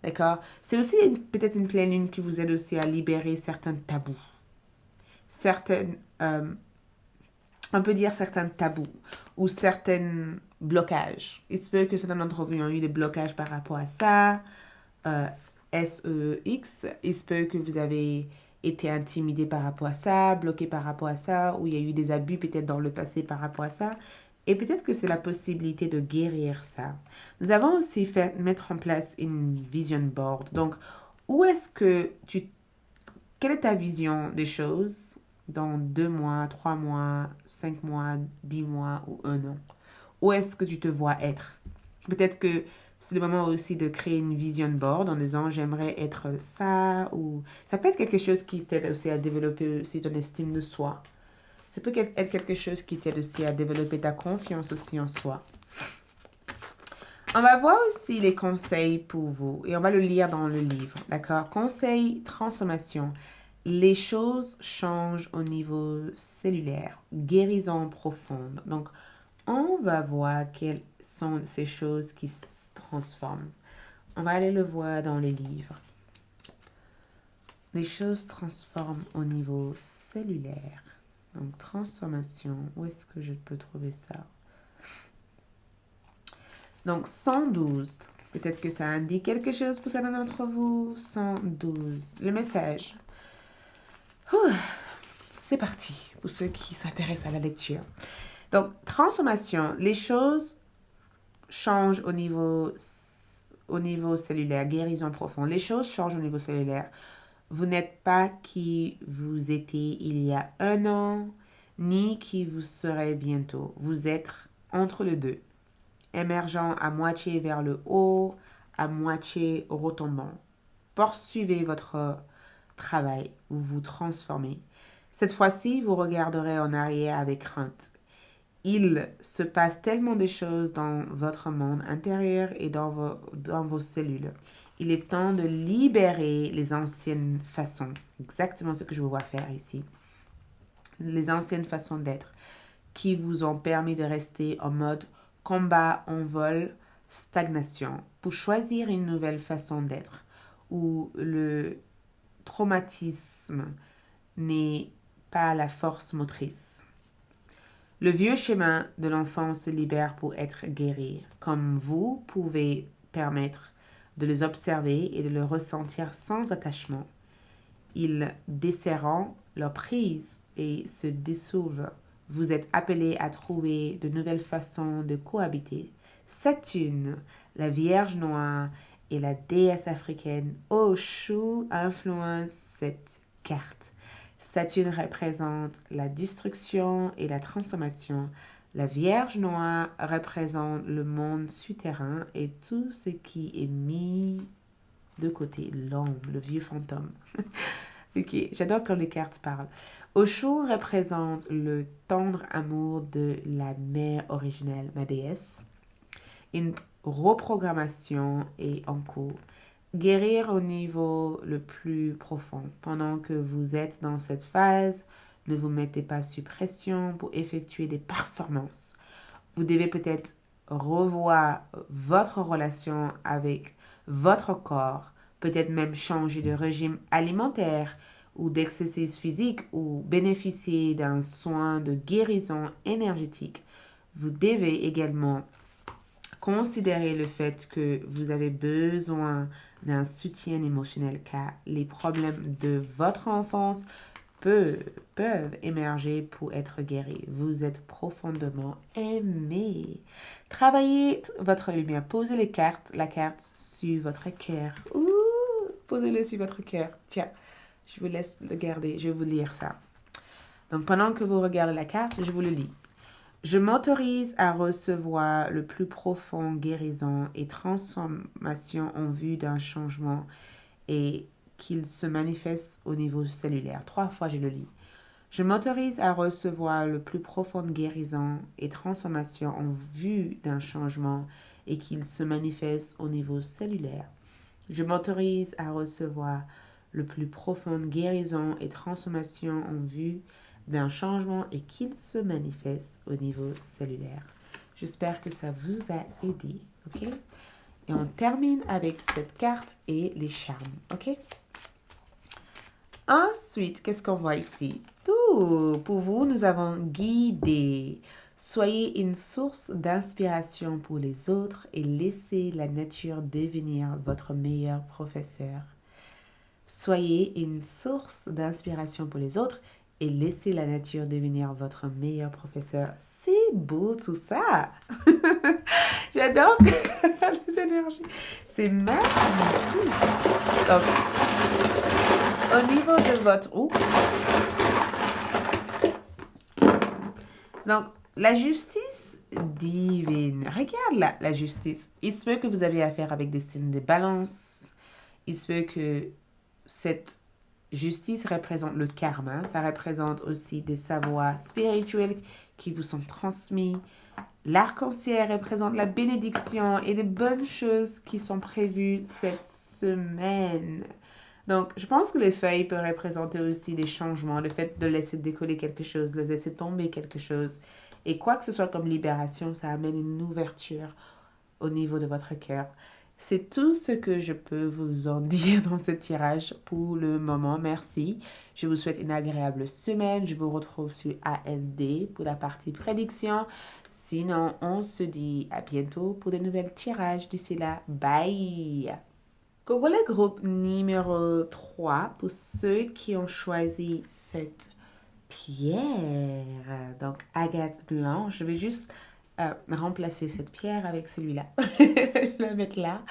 D'accord? C'est aussi peut-être une pleine lune qui vous aide aussi à libérer certains tabous. On peut dire certains tabous ou certains blocages. Il se peut que certains d'entre vous ont eu des blocages par rapport à ça. SEX, il se peut que vous avez été intimidé par rapport à ça, bloqué par rapport à ça, ou il y a eu des abus peut-être dans le passé par rapport à ça. Et peut-être que c'est la possibilité de guérir ça. Nous avons aussi fait mettre en place une vision board. Donc, où est-ce que quelle est ta vision des choses dans 2 mois, 3 mois, 5 mois, 10 mois ou 1 an? Où est-ce que tu te vois être? Peut-être que c'est le moment aussi de créer une vision board en disant j'aimerais être ça ou ça peut être quelque chose qui t'aide aussi à développer aussi ton estime de soi. Ça peut être quelque chose qui t'aide aussi à développer ta confiance aussi en soi. On va voir aussi les conseils pour vous et on va le lire dans le livre, d'accord? Conseils, transformation. Les choses changent au niveau cellulaire, guérison profonde. Donc, on va voir quelles sont ces choses qui se transforment. On va aller le voir dans les livres. Les choses transforment au niveau cellulaire. Donc, transformation, où est-ce que je peux trouver ça? Donc, 112. Peut-être que ça indique quelque chose pour certains d'entre vous. 112. Le message. C'est parti pour ceux qui s'intéressent à la lecture. Donc, transformation. Les choses changent au niveau cellulaire. Guérison profonde. Les choses changent au niveau cellulaire. Vous n'êtes pas qui vous étiez il y a 1 an. ni qui vous serez bientôt. Vous êtes entre les deux, émergeant à moitié vers le haut, à moitié retombant. Poursuivez votre travail, vous vous transformez. Cette fois-ci, vous regarderez en arrière avec crainte. Il se passe tellement de choses dans votre monde intérieur et dans vos cellules. Il est temps de libérer les anciennes façons. Exactement ce que je vous vois faire ici. Les anciennes façons d'être qui vous ont permis de rester en mode combat, envol, stagnation, pour choisir une nouvelle façon d'être où le traumatisme n'est pas la force motrice. Le vieux schéma de l'enfant se libère pour être guéri, comme vous pouvez permettre de les observer et de le ressentir sans attachement. Ils desserrent leur prise et se dissolvent. Vous êtes appelé à trouver de nouvelles façons de cohabiter. Saturne, la Vierge Noire et la déesse africaine Oshu influencent cette carte. Saturne représente la destruction et la transformation. La Vierge Noire représente le monde souterrain et tout ce qui est mis de côté, l'ombre, le vieux fantôme. Ok, j'adore quand les cartes parlent. Oshu représente le tendre amour de la mère originelle, ma déesse. Une reprogrammation est en cours. Guérir au niveau le plus profond. Pendant que vous êtes dans cette phase, ne vous mettez pas sous pression pour effectuer des performances. Vous devez peut-être revoir votre relation avec votre corps, peut-être même changer de régime alimentaire ou d'exercice physique ou bénéficier d'un soin de guérison énergétique. Vous devez également considérez le fait que vous avez besoin d'un soutien émotionnel car les problèmes de votre enfance peuvent émerger pour être guéris. Vous êtes profondément aimé. Travaillez votre lumière. Posez la carte sur votre cœur. Posez-le sur votre cœur. Tiens, je vous laisse le garder. Je vais vous lire ça. Donc, pendant que vous regardez la carte, je vous le lis. Je m'autorise à recevoir le plus profond guérison et transformation en vue d'un changement et qu'il se manifeste au niveau cellulaire. 3 fois, je le lis. Je m'autorise à recevoir le plus profond guérison et transformation en vue d'un changement et qu'il se manifeste au niveau cellulaire. Je m'autorise à recevoir le plus profond guérison et transformation en vue d'un changement et qu'il se manifeste au niveau cellulaire. J'espère que ça vous a aidé, ok? Et on termine avec cette carte et les charmes, ok? Ensuite, qu'est-ce qu'on voit ici? Tout, pour vous, nous avons guidé. Soyez une source d'inspiration pour les autres et laissez la nature devenir votre meilleur professeur. Soyez une source d'inspiration pour les autres et laissez la nature devenir votre meilleur professeur. C'est beau tout ça. J'adore les énergies. C'est magnifique. Donc, au niveau de votre... Donc, la justice divine. Regarde la justice. Il se peut que vous avez affaire avec des signes de balance. Il se peut que cette justice représente le karma. Ça représente aussi des savoirs spirituels qui vous sont transmis. L'arc-en-ciel représente la bénédiction et des bonnes choses qui sont prévues cette semaine. Donc, je pense que les feuilles peuvent représenter aussi des changements, le fait de laisser décoller quelque chose, de laisser tomber quelque chose. Et quoi que ce soit comme libération, ça amène une ouverture au niveau de votre cœur. C'est tout ce que je peux vous en dire dans ce tirage pour le moment. Merci. Je vous souhaite une agréable semaine. Je vous retrouve sur ALD pour la partie prédiction. Sinon, on se dit à bientôt pour de nouvelles tirages. D'ici là, bye! Coucou le groupe numéro 3 pour ceux qui ont choisi cette pierre. Donc, agate blanche. Je vais juste remplacer cette pierre avec celui-là. Je vais la mettre là.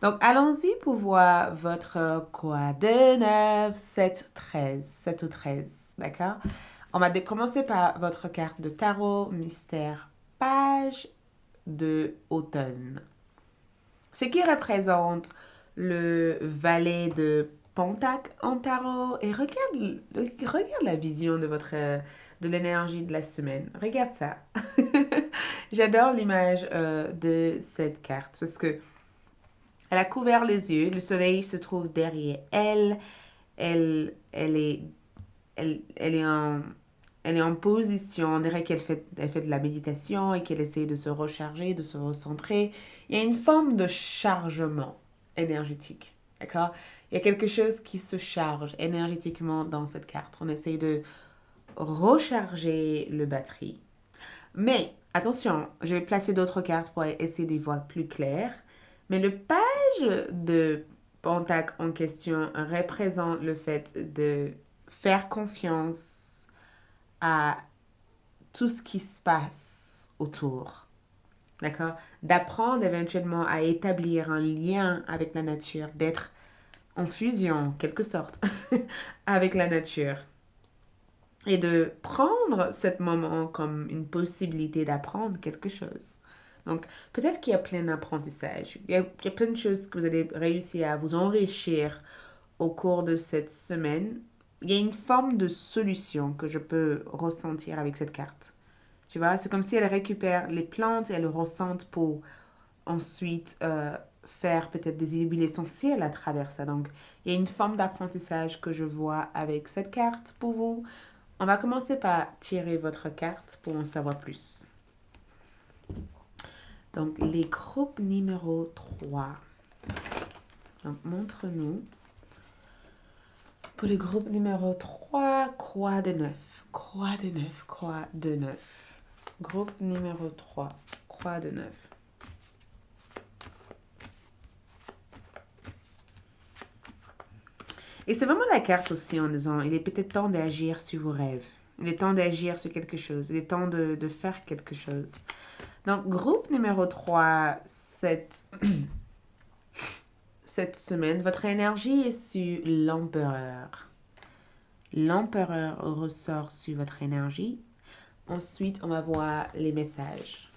Donc, allons-y pour voir votre quoi de 9, 7, 13. 7 ou 13, d'accord? On va commencer par votre carte de tarot mystère, page de automne. Ce qui représente le valet de Pentacle en tarot. Et regarde la vision de l'énergie de la semaine. Regarde ça. J'adore l'image de cette carte parce que elle a couvert les yeux. Le soleil se trouve derrière elle. Elle est, elle est elle est en position, on dirait elle fait de la méditation et qu'elle essaie de se recharger, de se recentrer. Il y a une forme de chargement énergétique, d'accord? Il y a quelque chose qui se charge énergétiquement dans cette carte. On essaie de recharger le batterie. Mais attention, je vais placer d'autres cartes pour essayer d'y voir plus clair. Mais le page de Pentacle en question représente le fait de faire confiance à tout ce qui se passe autour. D'accord? D'apprendre éventuellement à établir un lien avec la nature, d'être en fusion, en quelque sorte, avec la nature. Et de prendre ce moment comme une possibilité d'apprendre quelque chose. Donc, peut-être qu'il y a plein d'apprentissages. Il y a plein de choses que vous allez réussir à vous enrichir au cours de cette semaine. Il y a une forme de solution que je peux ressentir avec cette carte. Tu vois, c'est comme si elle récupère les plantes et elle le ressente pour ensuite faire peut-être des huiles essentielles à travers ça. Donc, il y a une forme d'apprentissage que je vois avec cette carte pour vous. On va commencer par tirer votre carte pour en savoir plus. Donc, les groupes numéro 3. Donc, montre-nous. Pour le groupe numéro 3, croix de 9. Croix de 9, croix de 9. Groupe numéro 3, croix de 9. Et c'est vraiment la carte aussi en disant, il est peut-être temps d'agir sur vos rêves. Il est temps d'agir sur quelque chose. Il est temps de faire quelque chose. Donc, groupe numéro 3, cette semaine, votre énergie est sur l'empereur. L'empereur ressort sur votre énergie. Ensuite, on va voir les messages.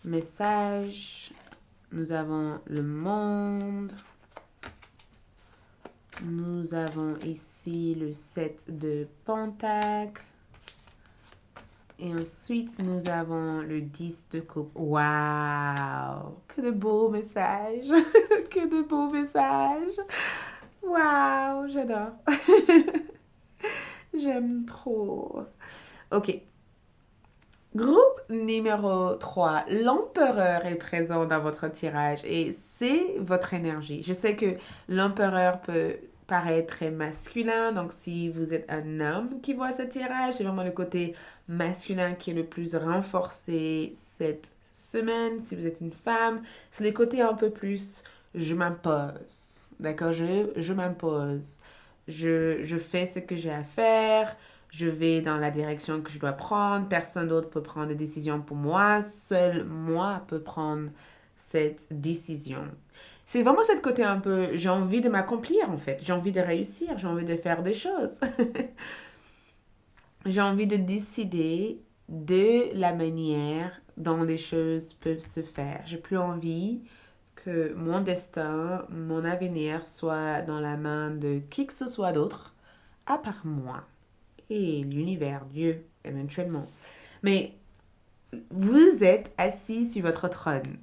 Messages, nous avons le monde. Nous avons ici le 7 de Pentacle. Et ensuite, nous avons le 10 de coupe. Waouh! Que de beaux messages! Que de beaux messages! Waouh! J'adore! J'aime trop! Ok. Groupe numéro 3. L'empereur est présent dans votre tirage et c'est votre énergie. Je sais que l'empereur peut paraître très masculin, donc si vous êtes un homme qui voit ce tirage, c'est vraiment le côté masculin qui est le plus renforcé cette semaine. Si vous êtes une femme, c'est le côté un peu plus je m'impose. D'accord? Je m'impose. Je fais ce que j'ai à faire. Je vais dans la direction que je dois prendre. Personne d'autre peut prendre des décisions pour moi. Seul moi peut prendre cette décision. C'est vraiment ce côté un peu, j'ai envie de m'accomplir en fait. J'ai envie de réussir. J'ai envie de faire des choses. J'ai envie de décider de la manière dont les choses peuvent se faire. J'ai plus envie que mon destin, mon avenir soit dans la main de qui que ce soit d'autre, à part moi et l'univers, Dieu, éventuellement. Mais vous êtes assis sur votre trône.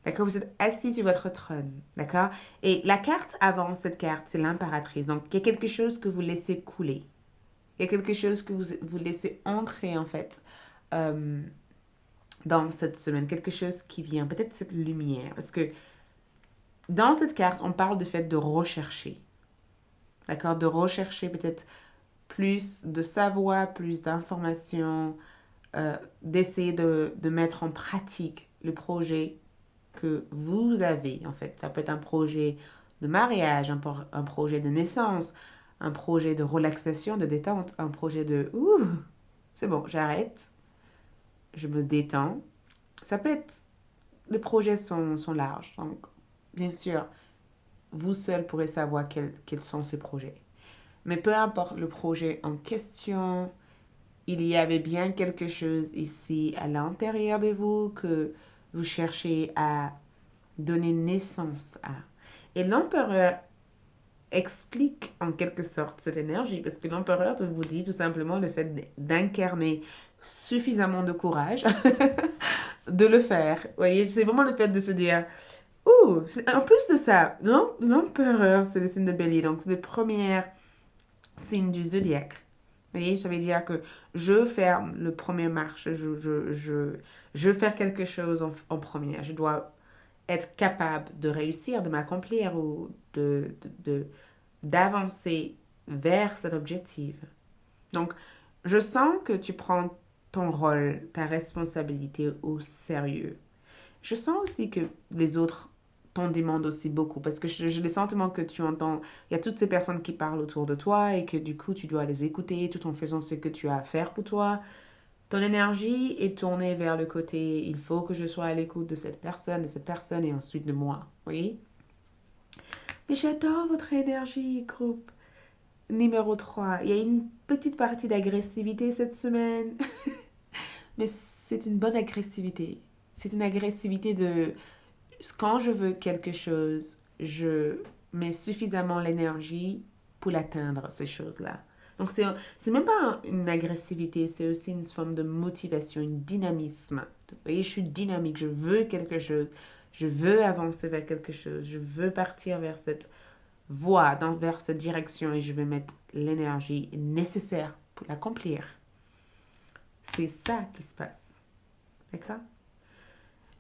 D'accord? Vous êtes assis sur votre trône. D'accord? Et la carte avant cette carte, c'est l'impératrice. Donc, il y a quelque chose que vous laissez couler. Il y a quelque chose que vous laissez entrer, en fait, dans cette semaine. Quelque chose qui vient. Peut-être cette lumière. Parce que dans cette carte, on parle du fait de rechercher. D'accord? De rechercher peut-être plus de savoir, plus d'informations, d'essayer de mettre en pratique le projet que vous avez. En fait, ça peut être un projet de mariage, un projet de naissance, un projet de relaxation, de détente, un projet de « Ouh, c'est bon, j'arrête, je me détends ». Ça peut être... Les projets sont larges. Donc, bien sûr, vous seul pourrez savoir quels sont ces projets. Mais peu importe le projet en question, il y avait bien quelque chose ici à l'intérieur de vous que vous cherchez à donner naissance à. Et l'empereur explique en quelque sorte cette énergie, parce que l'empereur vous dit tout simplement le fait d'incarner suffisamment de courage de le faire. Vous voyez, c'est vraiment le fait de se dire, ouh, en plus de ça, l'empereur, c'est le signe de bélier, donc c'est le premier signe du zodiaque. Vous voyez, ça veut dire que je ferme le premier marche, je veux faire quelque chose en premier. Je dois être capable de réussir, de m'accomplir ou d'avancer vers cet objectif. Donc, je sens que tu prends ton rôle, ta responsabilité au sérieux. Je sens aussi que les autres t'en demandent aussi beaucoup parce que j'ai le sentiment que tu entends, il y a toutes ces personnes qui parlent autour de toi et que du coup tu dois les écouter tout en faisant ce que tu as à faire pour toi. Ton énergie est tournée vers le côté, il faut que je sois à l'écoute de cette personne et ensuite de moi. Oui? Mais j'adore votre énergie, groupe. Numéro 3, il y a une petite partie d'agressivité cette semaine. Mais c'est une bonne agressivité. C'est une agressivité de quand je veux quelque chose, je mets suffisamment l'énergie pour l'atteindre, ces choses-là. Donc, c'est même pas une agressivité, c'est aussi une forme de motivation, un dynamisme. Vous voyez, je suis dynamique, je veux quelque chose, je veux avancer vers quelque chose, je veux partir vers cette voie, vers cette direction et je vais mettre l'énergie nécessaire pour l'accomplir. C'est ça qui se passe. D'accord?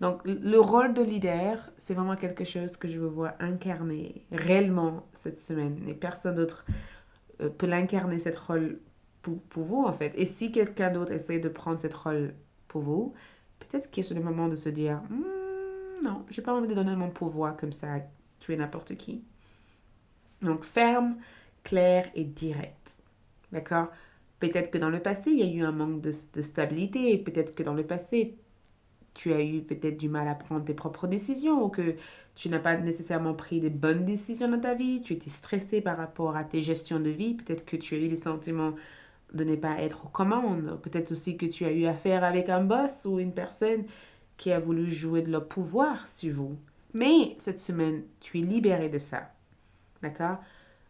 Donc, le rôle de leader, c'est vraiment quelque chose que je veux voir incarner réellement cette semaine. Et personne d'autre peut l'incarner, cette rôle, pour vous, en fait. Et si quelqu'un d'autre essaie de prendre cette rôle pour vous, peut-être que c'est le moment de se dire non, j'ai pas envie de donner mon pouvoir comme ça à tuer n'importe qui. Donc, ferme, clair et direct. D'accord? Peut-être que dans le passé, il y a eu un manque de stabilité. Peut-être que dans le passé, tu as eu peut-être du mal à prendre tes propres décisions ou que tu n'as pas nécessairement pris des bonnes décisions dans ta vie. Tu étais stressé par rapport à tes gestions de vie. Peut-être que tu as eu le sentiment de ne pas être aux commandes. Peut-être aussi que tu as eu affaire avec un boss ou une personne qui a voulu jouer de leur pouvoir sur vous. Mais cette semaine, tu es libéré de ça. D'accord?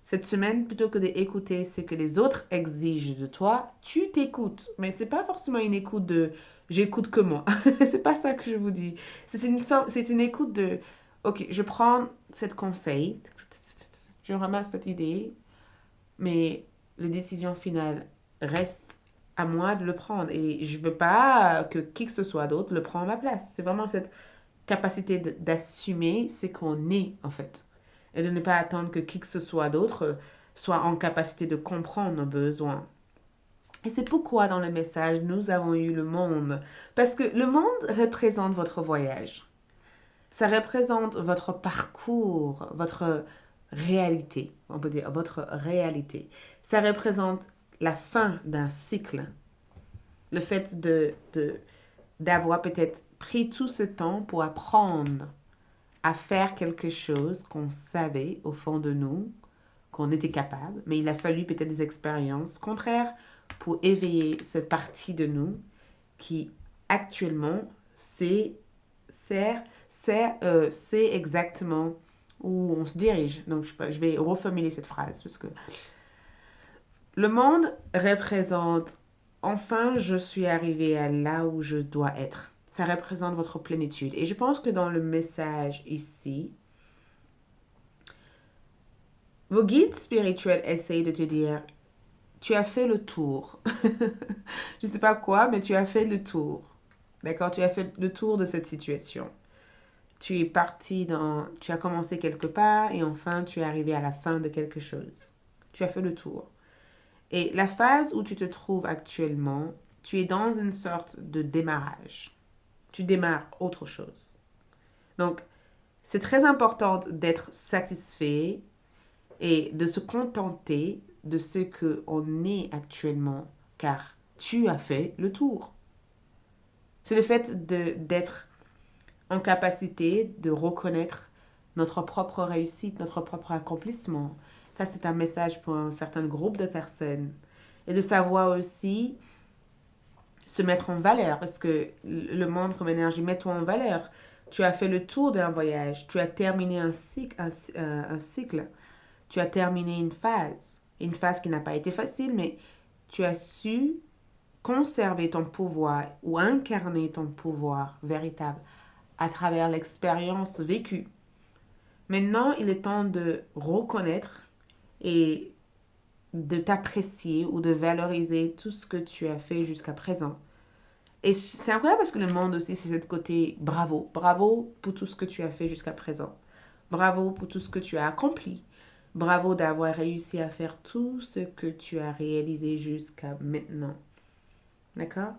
Cette semaine, plutôt que d'écouter ce que les autres exigent de toi, tu t'écoutes. Mais c'est pas forcément une écoute de j'écoute que moi. C'est pas ça que je vous dis. C'est une écoute de OK, je prends cette conseil, je ramasse cette idée, mais la décision finale reste à moi de le prendre. Et je veux pas que qui que ce soit d'autre le prenne à ma place. C'est vraiment cette capacité d'assumer ce qu'on est, en fait. Et de ne pas attendre que qui que ce soit d'autre soit en capacité de comprendre nos besoins. Et c'est pourquoi dans le message, nous avons eu le monde. Parce que le monde représente votre voyage. Ça représente votre parcours, votre réalité, on peut dire votre réalité. Ça représente la fin d'un cycle. Le fait d'avoir peut-être pris tout ce temps pour apprendre à faire quelque chose qu'on savait au fond de nous, qu'on était capable, mais il a fallu peut-être des expériences contraires pour éveiller cette partie de nous qui actuellement sait exactement où on se dirige. Donc je vais reformuler cette phrase parce que le monde représente enfin je suis arrivé à là où je dois être. Ça représente votre plénitude. Et je pense que dans le message ici, vos guides spirituels essayent de te dire, tu as fait le tour. Je ne sais pas quoi, mais tu as fait le tour. D'accord? Tu as fait le tour de cette situation. Tu es parti tu as commencé quelque part et enfin tu es arrivé à la fin de quelque chose. Tu as fait le tour. Et la phase où tu te trouves actuellement, tu es dans une sorte de démarrage. Tu démarres autre chose. Donc, c'est très important d'être satisfait et de se contenter de ce qu'on est actuellement, car tu as fait le tour. C'est le fait d'être en capacité de reconnaître notre propre réussite, notre propre accomplissement, Ça, c'est un message pour un certain groupe de personnes. Et de savoir aussi se mettre en valeur, parce que le monde comme énergie, mets-toi en valeur. Tu as fait le tour d'un voyage, tu as terminé un cycle, tu as terminé une phase qui n'a pas été facile, mais tu as su conserver ton pouvoir ou incarner ton pouvoir véritable à travers l'expérience vécue. Maintenant, il est temps de reconnaître et de t'apprécier ou de valoriser tout ce que tu as fait jusqu'à présent. Et c'est incroyable parce que le monde aussi, c'est ce côté bravo. Bravo pour tout ce que tu as fait jusqu'à présent. Bravo pour tout ce que tu as accompli. Bravo d'avoir réussi à faire tout ce que tu as réalisé jusqu'à maintenant. D'accord?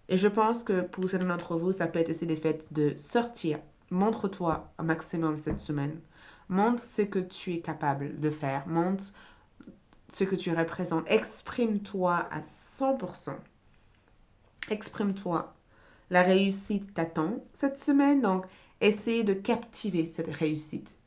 Et je pense que pour certains d'entre vous, ça peut être aussi le fait de sortir. Montre-toi un maximum cette semaine. Montre ce que tu es capable de faire. Montre ce que tu représentes. Exprime-toi à 100%. Exprime-toi. La réussite t'attend cette semaine, donc essaie de captiver cette réussite.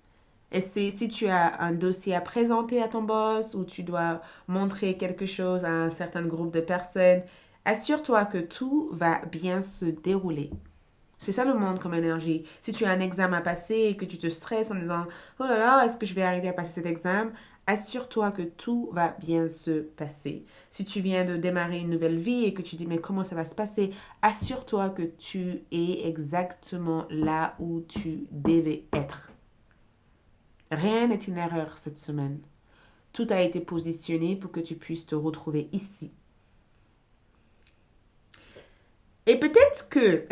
Essaie, si tu as un dossier à présenter à ton boss ou tu dois montrer quelque chose à un certain groupe de personnes, assure-toi que tout va bien se dérouler. C'est ça le monde comme énergie. Si tu as un examen à passer et que tu te stresses en disant oh là là, est-ce que je vais arriver à passer cet examen? Assure-toi que tout va bien se passer. Si tu viens de démarrer une nouvelle vie et que tu dis mais comment ça va se passer? Assure-toi que tu es exactement là où tu devais être. Rien n'est une erreur cette semaine. Tout a été positionné pour que tu puisses te retrouver ici. Et peut-être que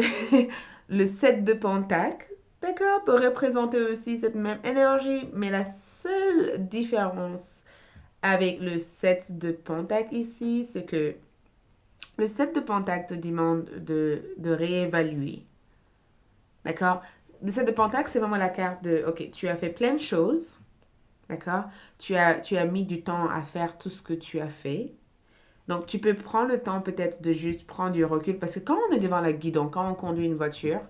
le 7 de Pentacle, d'accord, peut représenter aussi cette même énergie, mais la seule différence avec le 7 de Pentacle ici, c'est que le 7 de Pentacle te demande de réévaluer. D'accord? Le 7 de Pentacle, c'est vraiment la carte de, ok, tu as fait plein de choses, d'accord? Tu as mis du temps à faire tout ce que tu as fait. Donc, tu peux prendre le temps peut-être de juste prendre du recul parce que quand on est devant la guidon, quand on conduit une voiture,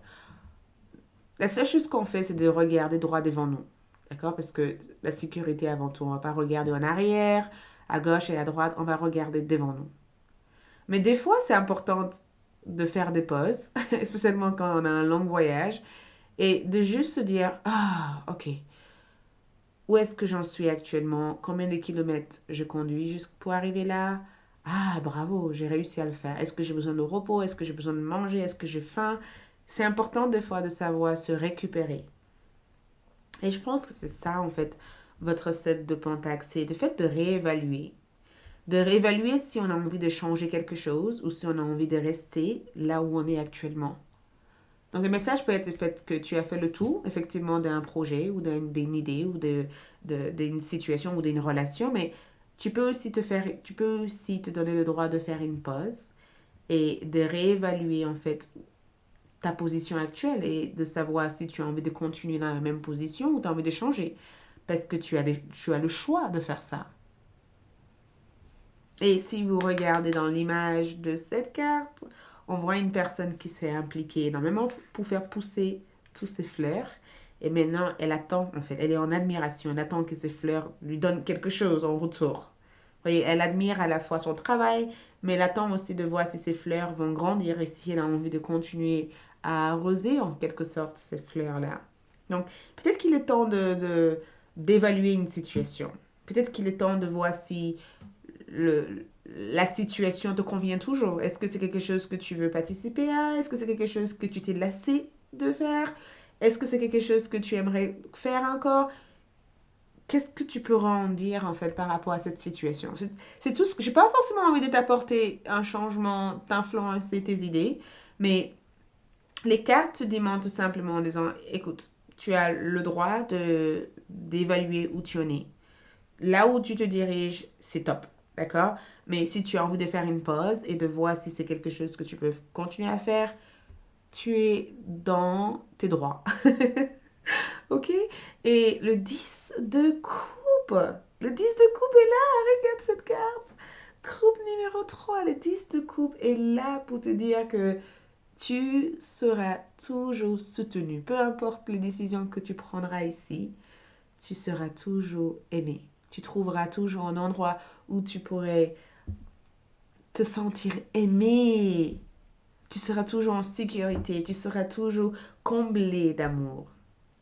la seule chose qu'on fait, c'est de regarder droit devant nous. D'accord? Parce que la sécurité avant tout, on ne va pas regarder en arrière, à gauche et à droite, on va regarder devant nous. Mais des fois, c'est important de faire des pauses, spécialement quand on a un long voyage, et de juste se dire, ah, ok, où est-ce que j'en suis actuellement? Combien de kilomètres je conduis pour arriver là? Ah, bravo, j'ai réussi à le faire. Est-ce que j'ai besoin de repos? Est-ce que j'ai besoin de manger? Est-ce que j'ai faim? C'est important des fois de savoir se récupérer. Et je pense que c'est ça, en fait, votre set de Pentacle. C'est le fait de réévaluer. De réévaluer si on a envie de changer quelque chose ou si on a envie de rester là où on est actuellement. Donc, le message peut être le fait que tu as fait le tour, effectivement, d'un projet ou d'une idée ou d'une situation ou d'une relation, mais tu peux aussi te donner le droit de faire une pause et de réévaluer, en fait, ta position actuelle et de savoir si tu as envie de continuer dans la même position ou tu as envie de changer. Parce que tu as le choix de faire ça. Et si vous regardez dans l'image de cette carte, on voit une personne qui s'est impliquée énormément pour faire pousser tous ces fleurs. Et maintenant, elle attend, en fait, elle est en admiration. Elle attend que ces fleurs lui donnent quelque chose en retour. Vous voyez, elle admire à la fois son travail, mais elle attend aussi de voir si ces fleurs vont grandir et si elle a envie de continuer à arroser en quelque sorte ces fleurs-là. Donc, peut-être qu'il est temps d'évaluer une situation. Peut-être qu'il est temps de voir si la situation te convient toujours. Est-ce que c'est quelque chose que tu veux participer à? Est-ce que c'est quelque chose que tu t'es lassé de faire? Est-ce que c'est quelque chose que tu aimerais faire encore? Qu'est-ce que tu peux en dire en fait par rapport à cette situation? C'est tout ce que j'ai pas forcément envie de t'apporter un changement, d'influencer tes idées, mais les cartes te demandent tout simplement en disant écoute, tu as le droit d'évaluer où tu en es. Là où tu te diriges, c'est top. D'accord? Mais si tu as envie de faire une pause et de voir si c'est quelque chose que tu peux continuer à faire, tu es dans tes droits. Ok? Et le 10 de coupe. Le 10 de coupe est là. Regarde cette carte. Coupe numéro 3. Le 10 de coupe est là pour te dire que tu seras toujours soutenu. Peu importe les décisions que tu prendras ici, tu seras toujours aimé. Tu trouveras toujours un endroit où tu pourrais te sentir aimé. Tu seras toujours en sécurité. Tu seras toujours comblé d'amour.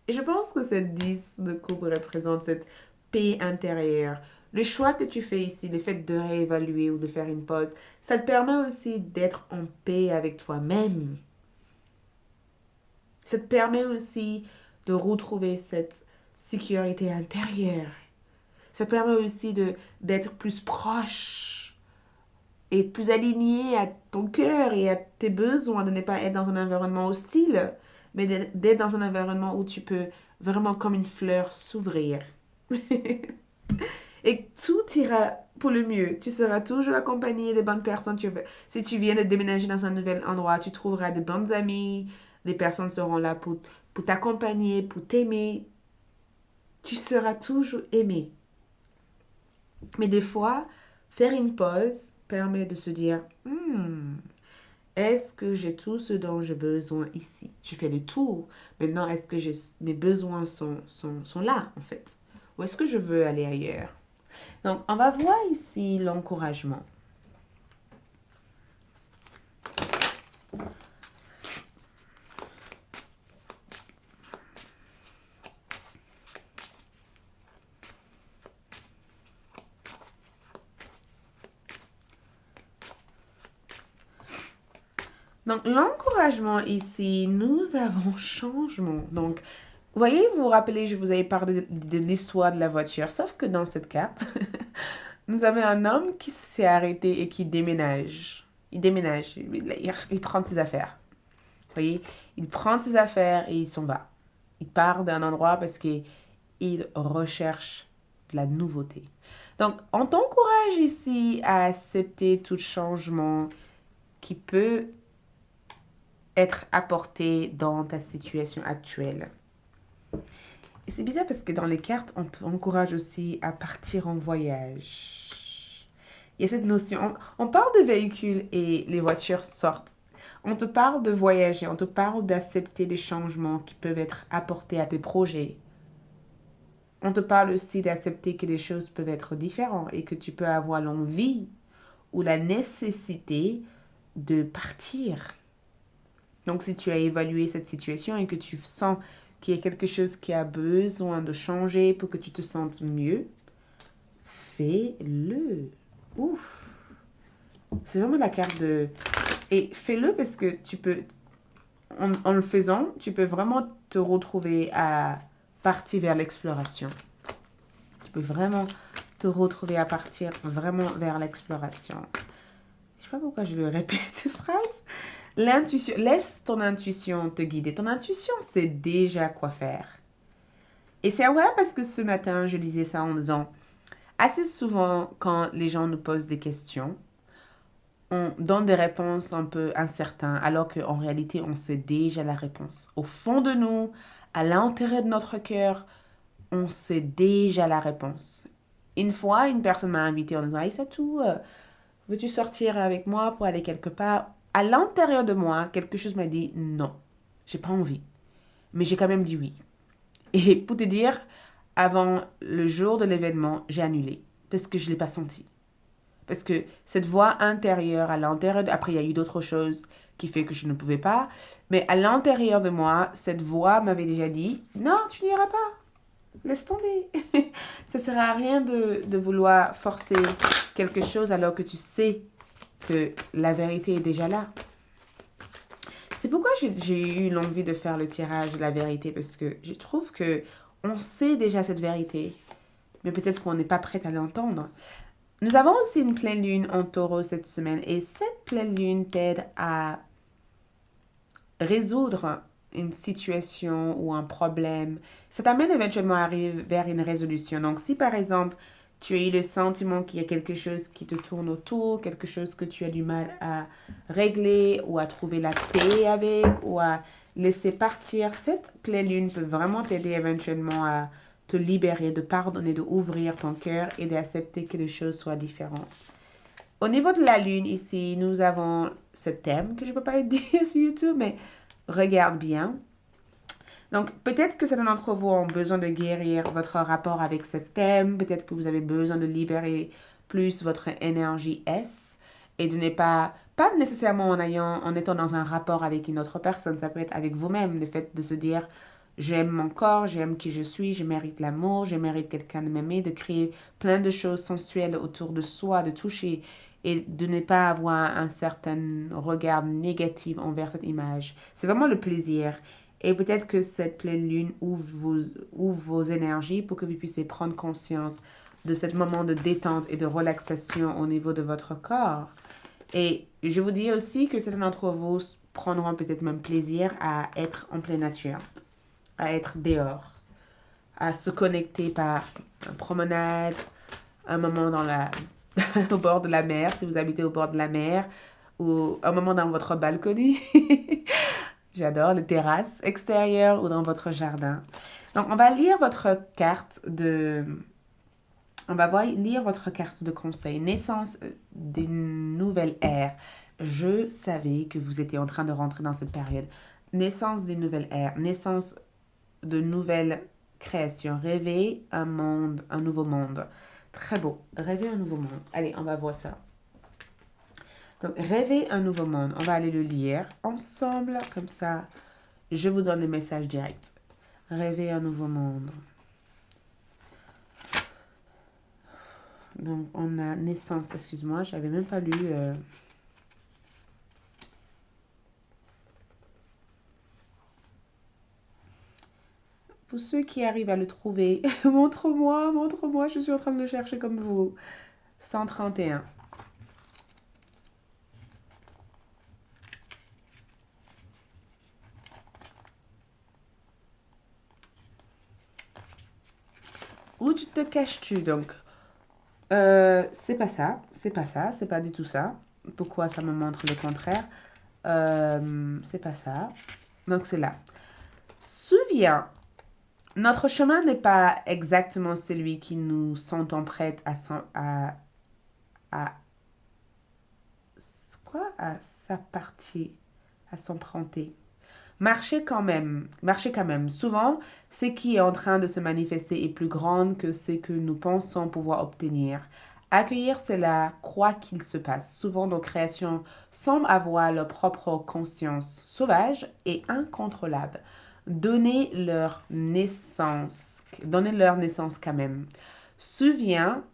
Et je pense que cette 10 de coupe représente cette paix intérieure. Le choix que tu fais ici, le fait de réévaluer ou de faire une pause, ça te permet aussi d'être en paix avec toi-même. Ça te permet aussi de retrouver cette sécurité intérieure. Ça te permet aussi d'être plus proche et plus aligné à ton cœur et à tes besoins, de ne pas être dans un environnement hostile, mais d'être dans un environnement où tu peux vraiment comme une fleur s'ouvrir. Et tout ira pour le mieux. Tu seras toujours accompagné des bonnes personnes. Si tu viens de déménager dans un nouvel endroit, tu trouveras de bonnes amies. Les personnes seront là pour t'accompagner, pour t'aimer. Tu seras toujours aimé. Mais des fois, faire une pause permet de se dire, est-ce que j'ai tout ce dont j'ai besoin ici? Je fais le tour. Maintenant, est-ce que mes besoins sont là, en fait? Ou est-ce que je veux aller ailleurs? Donc, on va voir ici l'encouragement. Donc, l'encouragement ici, nous avons changement. Donc, vous voyez, vous vous rappelez, je vous avais parlé de l'histoire de la voiture, sauf que dans cette carte, nous avons un homme qui s'est arrêté et qui déménage. Il déménage, il prend ses affaires. Vous voyez, il prend ses affaires et il s'en va. Il part d'un endroit parce qu'il recherche de la nouveauté. Donc, on t'encourage ici à accepter tout changement qui peut être apporté dans ta situation actuelle. Et c'est bizarre parce que dans les cartes, on t'encourage aussi à partir en voyage. Il y a cette notion, on parle de véhicules et les voitures sortent. On te parle de voyager, on te parle d'accepter les changements qui peuvent être apportés à tes projets. On te parle aussi d'accepter que les choses peuvent être différentes et que tu peux avoir l'envie ou la nécessité de partir. Donc, si tu as évalué cette situation et que tu sens qu'il y a quelque chose qui a besoin de changer pour que tu te sentes mieux, fais-le. Ouf! C'est vraiment la carte de... Et fais-le parce que tu peux... En le faisant, tu peux vraiment te retrouver à partir vers l'exploration. Tu peux vraiment te retrouver à partir vraiment vers l'exploration. Je ne sais pas pourquoi je le répète cette phrase. L'intuition, laisse ton intuition te guider. Ton intuition sait déjà quoi faire. Et c'est vrai parce que ce matin, je lisais ça en disant, assez souvent, quand les gens nous posent des questions, on donne des réponses un peu incertaines, alors qu'en réalité, on sait déjà la réponse. Au fond de nous, à l'intérieur de notre cœur, on sait déjà la réponse. Une fois, une personne m'a invité en disant, Aïssatou, veux-tu sortir avec moi pour aller quelque part? À l'intérieur de moi, quelque chose m'a dit non, j'ai pas envie. Mais j'ai quand même dit oui. Et pour te dire, avant le jour de l'événement, j'ai annulé parce que je ne l'ai pas senti. Parce que cette voix intérieure, à l'intérieur, après il y a eu d'autres choses qui fait que je ne pouvais pas, mais à l'intérieur de moi, cette voix m'avait déjà dit non, tu n'iras pas. Laisse tomber. Ça ne sert à rien de vouloir forcer quelque chose alors que tu sais que la vérité est déjà là. C'est pourquoi j'ai eu l'envie de faire le tirage de la vérité, parce que je trouve que on sait déjà cette vérité, mais peut-être qu'on n'est pas prête à l'entendre. Nous avons aussi une pleine lune en taureau cette semaine, et cette pleine lune t'aide à résoudre une situation ou un problème. Ça t'amène éventuellement à arriver vers une résolution. Donc, si par exemple, tu as eu le sentiment qu'il y a quelque chose qui te tourne autour, quelque chose que tu as du mal à régler ou à trouver la paix avec ou à laisser partir, cette pleine lune peut vraiment t'aider éventuellement à te libérer, de pardonner, de ouvrir ton cœur et d'accepter que les choses soient différentes. Au niveau de la lune, ici, nous avons ce thème que je ne peux pas dire sur YouTube, mais regarde bien. Donc, peut-être que certains d'entre vous ont besoin de guérir votre rapport avec ce thème. Peut-être que vous avez besoin de libérer plus votre énergie S et de ne pas nécessairement en étant dans un rapport avec une autre personne. Ça peut être avec vous-même, le fait de se dire, j'aime mon corps, j'aime qui je suis, je mérite l'amour, je mérite quelqu'un de m'aimer, de créer plein de choses sensuelles autour de soi, de toucher et de ne pas avoir un certain regard négatif envers cette image. C'est vraiment le plaisir. Et peut-être que cette pleine lune ouvre vos énergies pour que vous puissiez prendre conscience de ce moment de détente et de relaxation au niveau de votre corps. Et je vous dis aussi que certains d'entre vous prendront peut-être même plaisir à être en pleine nature, à être dehors, à se connecter par une promenade, un moment au bord de la mer, si vous habitez au bord de la mer, ou un moment dans votre balcony. J'adore les terrasses extérieures ou dans votre jardin. Donc, on va lire votre carte de... On va lire votre carte de conseil. Naissance d'une nouvelle ère. Je savais que vous étiez en train de rentrer dans cette période. Naissance d'une nouvelle ère. Naissance de nouvelles créations. Rêver un monde, un nouveau monde. Très beau. Rêver un nouveau monde. Allez, on va voir ça. Donc, rêver un nouveau monde. On va aller le lire ensemble, comme ça, je vous donne le message direct. Rêver un nouveau monde. Donc, on a naissance. Excuse-moi, j'avais même pas lu. Pour ceux qui arrivent à le trouver, montre-moi, je suis en train de le chercher comme vous. 131. Où tu te caches-tu donc? C'est pas ça, c'est pas du tout ça. Pourquoi ça me montre le contraire? C'est pas ça. Donc c'est là. Souviens, notre chemin n'est pas exactement celui qui nous sentons prêts à quoi? À s'appartir, à s'emprunter. Marchez quand même. Souvent, ce qui est en train de se manifester est plus grand que ce que nous pensons pouvoir obtenir. Accueillir cela, quoi qu'il se passe. Souvent, nos créations semblent avoir leur propre conscience sauvage et incontrôlable. Donnez leur naissance quand même. Souviens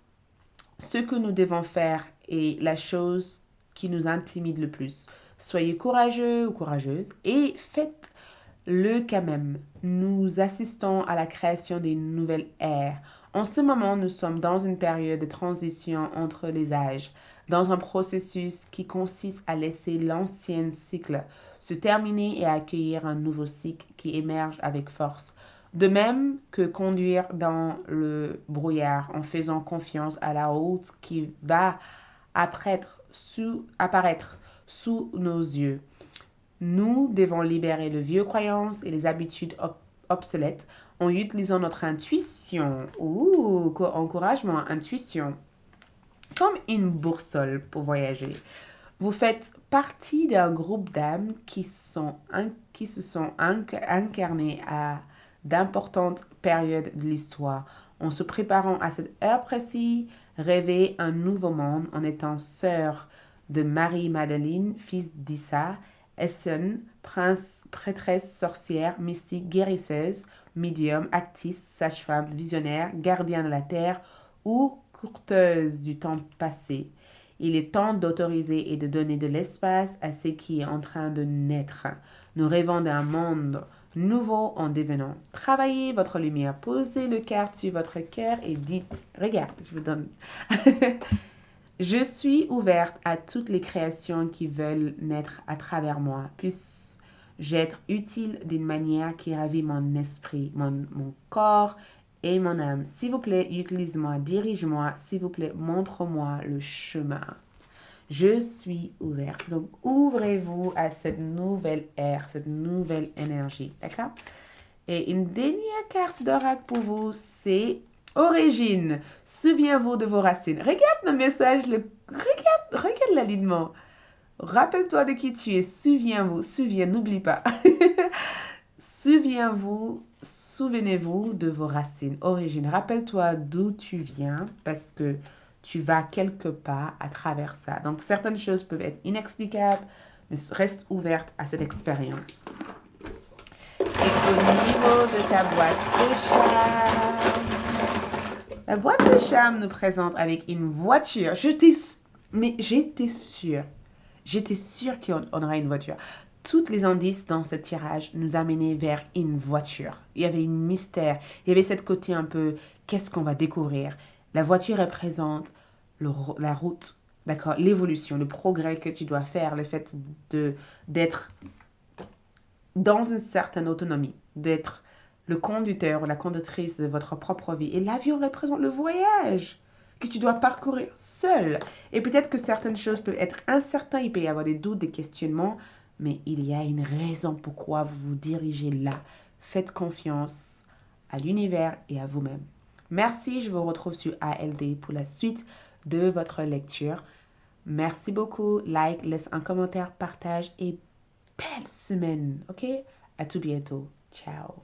ce que nous devons faire est la chose qui nous intimide le plus. Soyez courageux ou courageuse et faites-le quand même. Nous assistons à la création d'une nouvelle ère. En ce moment, nous sommes dans une période de transition entre les âges, dans un processus qui consiste à laisser l'ancien cycle se terminer et à accueillir un nouveau cycle qui émerge avec force. De même que conduire dans le brouillard en faisant confiance à la route qui va apparaître sous nos yeux. Nous devons libérer les vieilles croyances et les habitudes obsolètes en utilisant notre intuition. Encouragement, intuition. Comme une boussole pour voyager. Vous faites partie d'un groupe d'âmes qui se sont incarnées à d'importantes périodes de l'histoire. En se préparant à cette heure précise, rêver un nouveau monde en étant sœur de Marie-Madeleine, fils d'Issa, Essen, prêtresse, sorcière, mystique, guérisseuse, médium, actrice, sage-femme, visionnaire, gardien de la terre ou courteuse du temps passé. Il est temps d'autoriser et de donner de l'espace à ce qui est en train de naître. Nous rêvons d'un monde nouveau en devenant. Travaillez votre lumière, posez le carte sur votre cœur et dites, regarde, je vous donne. Je suis ouverte à toutes les créations qui veulent naître à travers moi. Puisse-je être utile d'une manière qui ravit mon esprit, mon corps et mon âme. S'il vous plaît, utilise-moi, dirige-moi. S'il vous plaît, montre-moi le chemin. Je suis ouverte. Donc, ouvrez-vous à cette nouvelle ère, cette nouvelle énergie. D'accord? Et une dernière carte d'oracle pour vous, c'est Origine. Souviens-vous de vos racines. Regarde le message, regarde l'alignement. Rappelle-toi de qui tu es. Souviens-vous, n'oublie pas. Souvenez-vous de vos racines, origines. Rappelle-toi d'où tu viens parce que tu vas quelque part à travers ça. Donc, certaines choses peuvent être inexplicables, mais reste ouverte à cette expérience. Et au niveau de ta boîte de charme, la boîte de charme nous présente avec une voiture. J'étais sûre. J'étais sûre qu'on aurait une voiture. Tous les indices dans ce tirage nous amenaient vers une voiture. Il y avait un mystère. Il y avait cette côté un peu, qu'est-ce qu'on va découvrir? La voiture représente la route, d'accord, l'évolution, le progrès que tu dois faire, le fait d'être dans une certaine autonomie, d'être le conducteur ou la conductrice de votre propre vie. Et l'avion représente le voyage que tu dois parcourir seul. Et peut-être que certaines choses peuvent être incertaines, il peut y avoir des doutes, des questionnements, mais il y a une raison pourquoi vous vous dirigez là. Faites confiance à l'univers et à vous-même. Merci, je vous retrouve sur ALD pour la suite de votre lecture. Merci beaucoup, like, laisse un commentaire, partage et belle semaine, ok? À tout bientôt. Ciao.